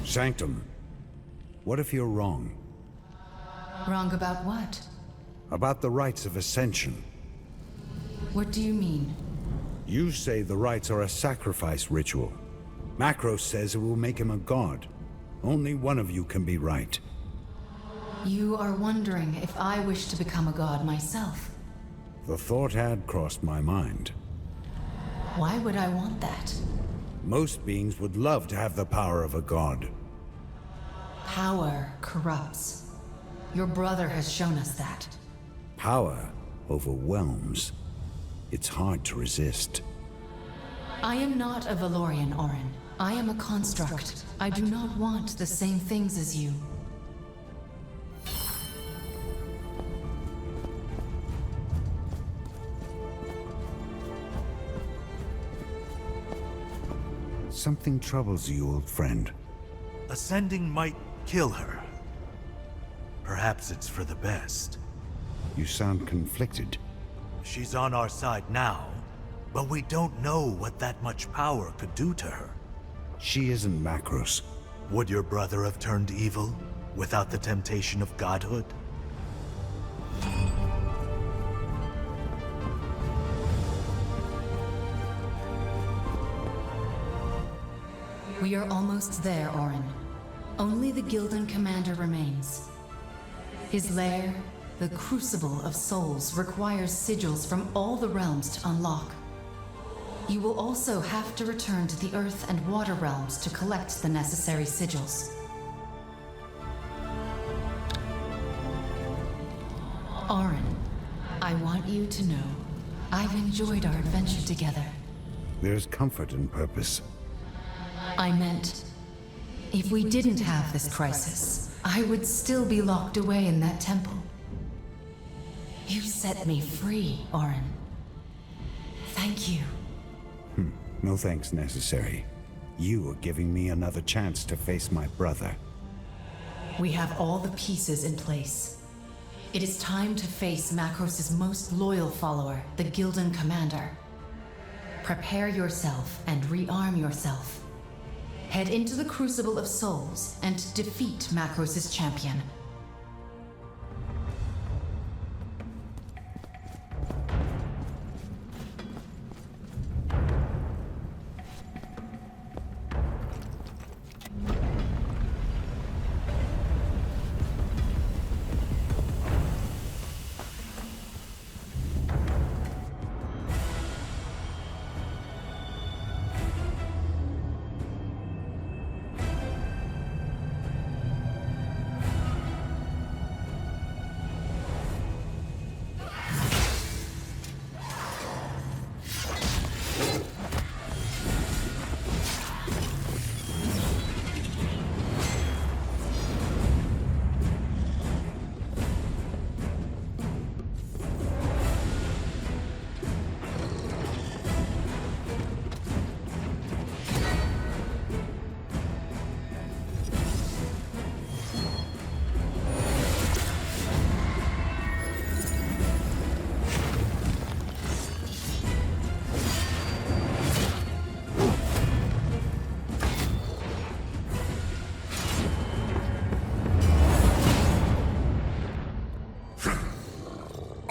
Sanctum, what if you're wrong? Wrong about what? About the rites of Ascension. What do you mean? You say the rites are a sacrifice ritual. Macros says it will make him a god. Only one of you can be right. You are wondering if I wish to become a god myself. The thought had crossed my mind. Why would I want that? Most beings would love to have the power of a god. Power corrupts. Your brother has shown us that. Power overwhelms. It's hard to resist. I am not a Valorian, Auron. I am a construct. I do not want the same things as you. Something troubles you, old friend. Ascending might kill her. Perhaps it's for the best. You sound conflicted. She's on our side now, but we don't know what that much power could do to her. She isn't Macros. Would your brother have turned evil without the temptation of godhood? We are almost there, Auron. Only the Gildan Commander remains. His lair, the Crucible of Souls, requires sigils from all the realms to unlock. You will also have to return to the Earth and Water realms to collect the necessary sigils. Auron, I want you to know I've enjoyed our adventure together. There's comfort in purpose. I meant, if we didn't have this crisis, I would still be locked away in that temple. You set me free, Orin. Thank you. No thanks necessary. You are giving me another chance to face my brother. We have all the pieces in place. It is time to face Macros' most loyal follower, the Gildan Commander. Prepare yourself and rearm yourself. Head into the Crucible of Souls and defeat Macros' champion.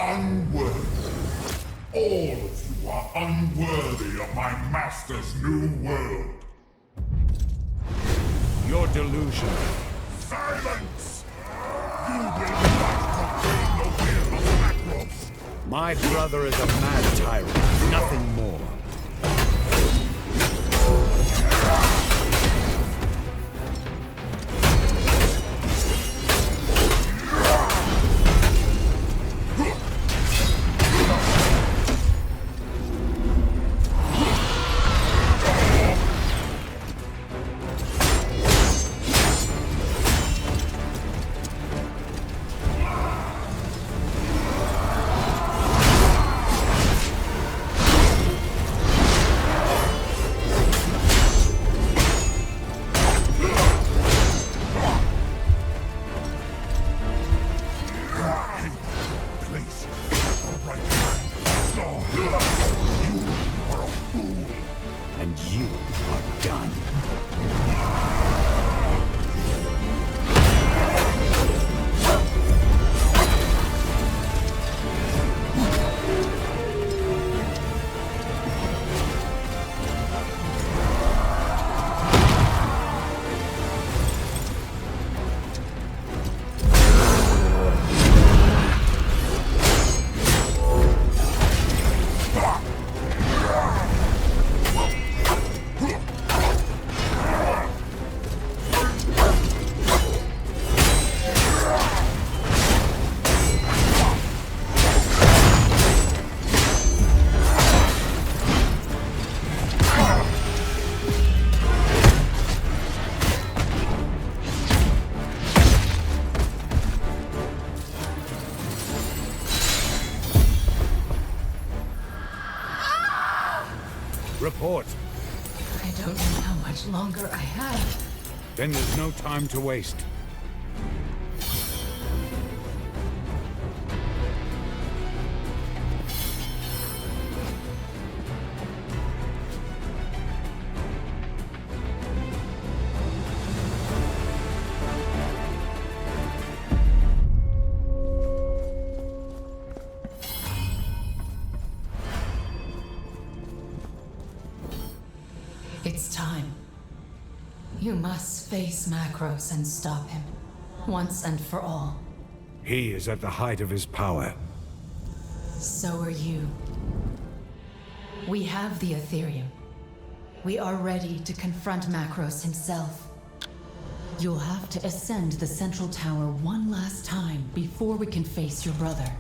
Unworthy. All of you are unworthy of my master's new world. You're delusional. Silence! You will not contain the will of Macros. My brother is a mad tyrant, nothing more. And you are done. Report. I don't know how much longer I have. Then there's no time to waste. It's time. You must face Macros and stop him, once and for all. He is at the height of his power. So are you. We have the Ethereum. We are ready to confront Macros himself. You'll have to ascend the central tower one last time before we can face your brother.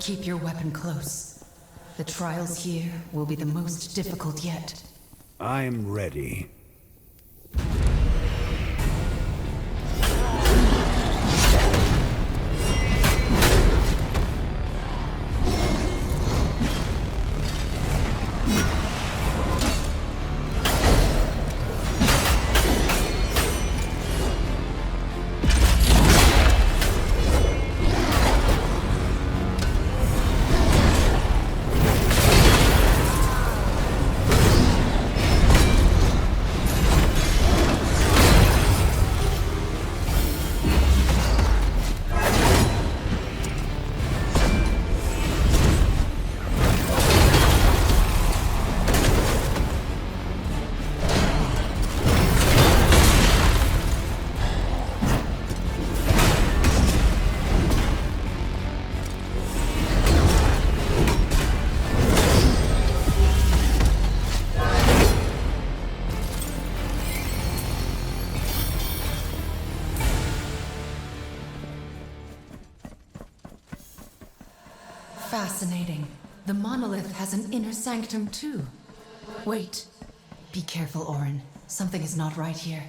keep your weapon close. The trials here will be the most difficult yet. I'm ready. Fascinating. The monolith has an inner sanctum too. Wait. Be careful, Orin. Something is not right here.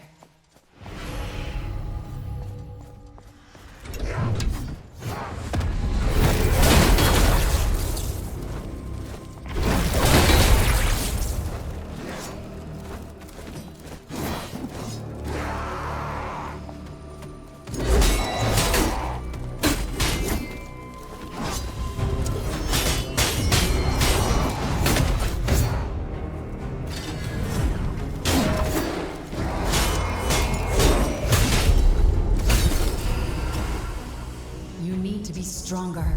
Stronger.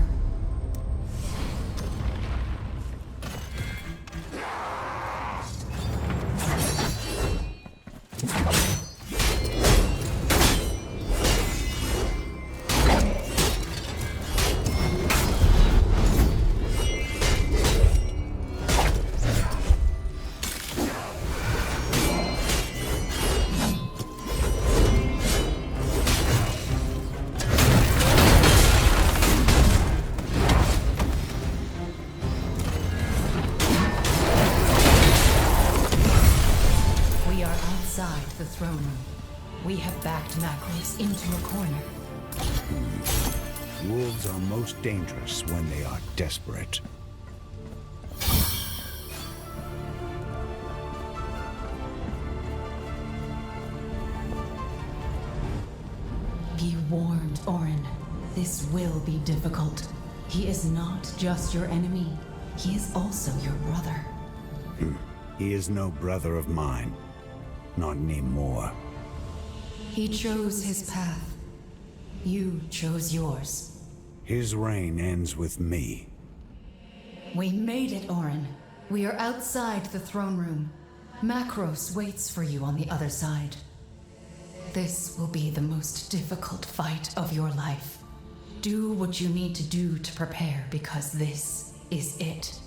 The throne room. We have backed Macros into a corner. Wolves are most dangerous when they are desperate. Be warned, Orin. This will be difficult. He is not just your enemy. He is also your brother. He is no brother of mine. Not anymore. He chose his path. You chose yours. His reign ends with me. We made it, Orin. We are outside the throne room. Macros waits for you on the other side. This will be the most difficult fight of your life. Do what you need to do to prepare, because this is it.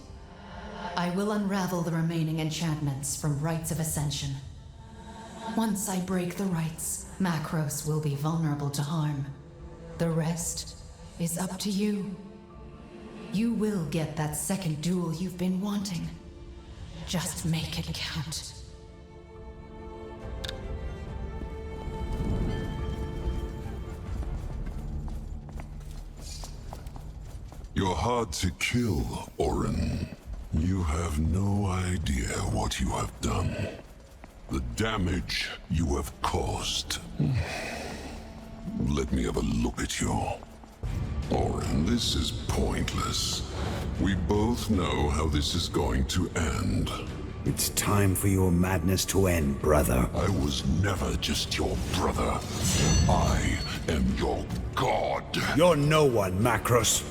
I will unravel the remaining enchantments from Rites of Ascension. Once I break the rites, Macros will be vulnerable to harm. The rest is up to you. You will get that second duel you've been wanting. Just make it count. You're hard to kill, Orin. You have no idea what you have done. The damage you have caused. Let me have a look at you. Orin, this is pointless. We both know how this is going to end. It's time for your madness to end, brother. I was never just your brother. I am your god. You're no one, Macros.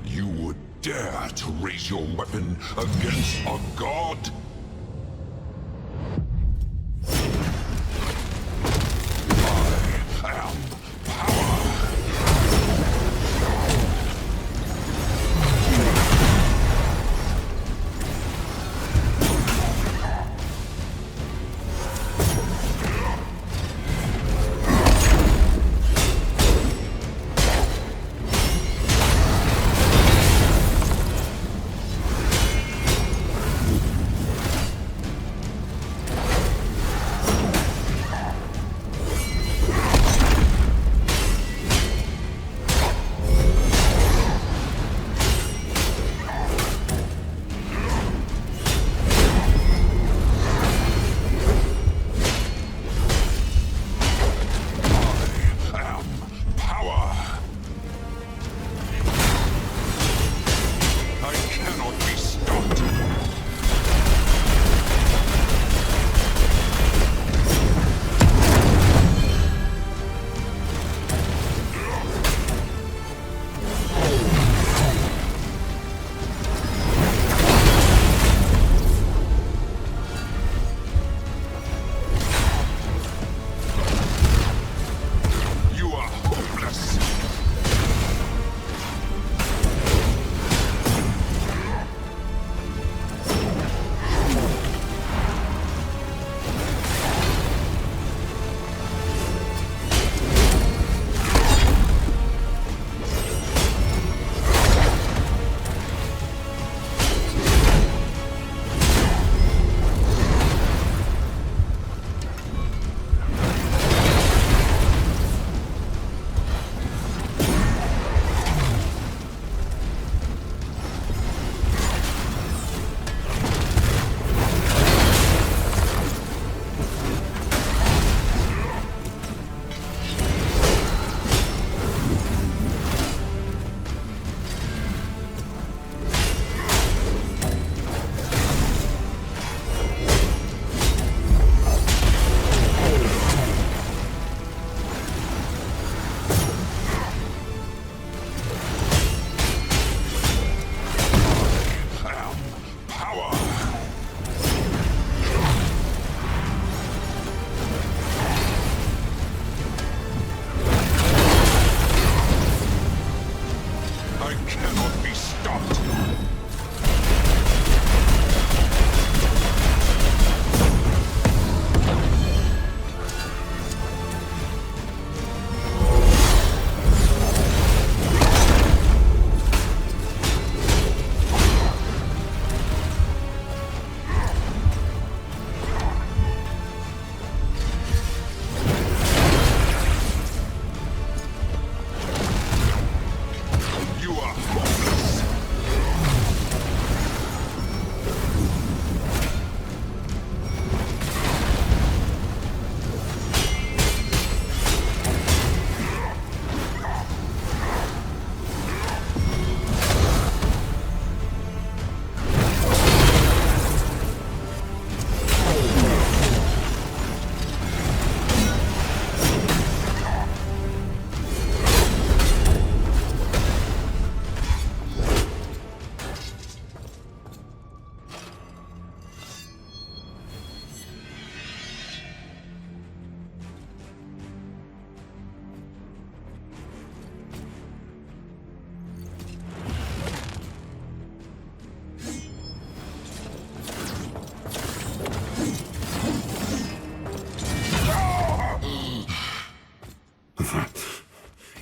You would dare to raise your weapon against a god? I am power.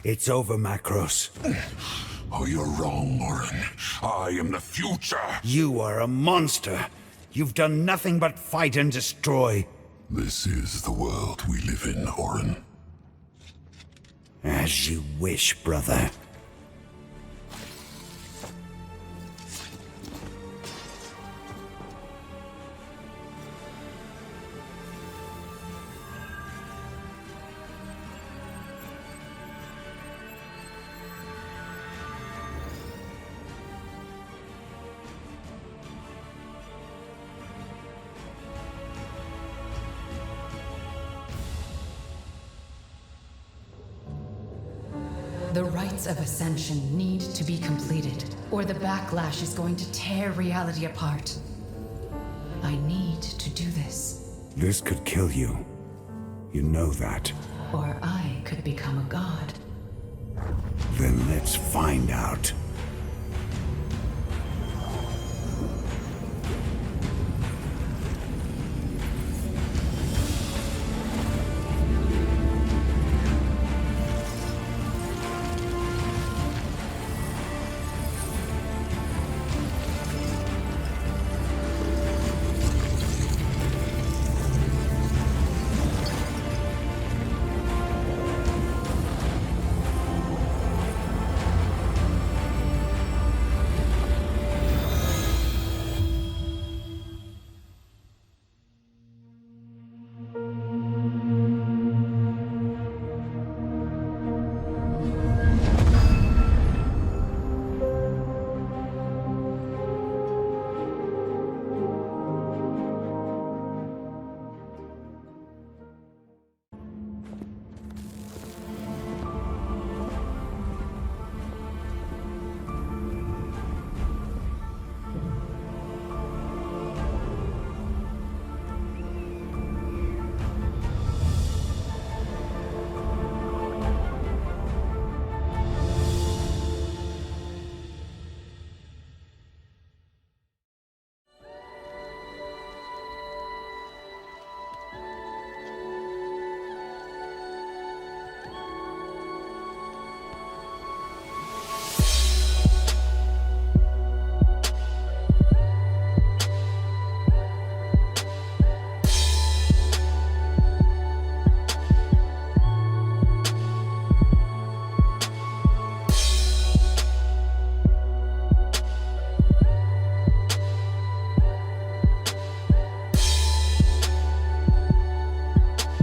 It's over, Macros. Oh, you're wrong, Orin. I am the future. You are a monster. You've done nothing but fight and destroy. This is the world we live in, Orin. As you wish, brother. The rites of ascension need to be completed, or the backlash is going to tear reality apart. I need to do this, This could kill you. You know that. or I could become a god. Then let's find out.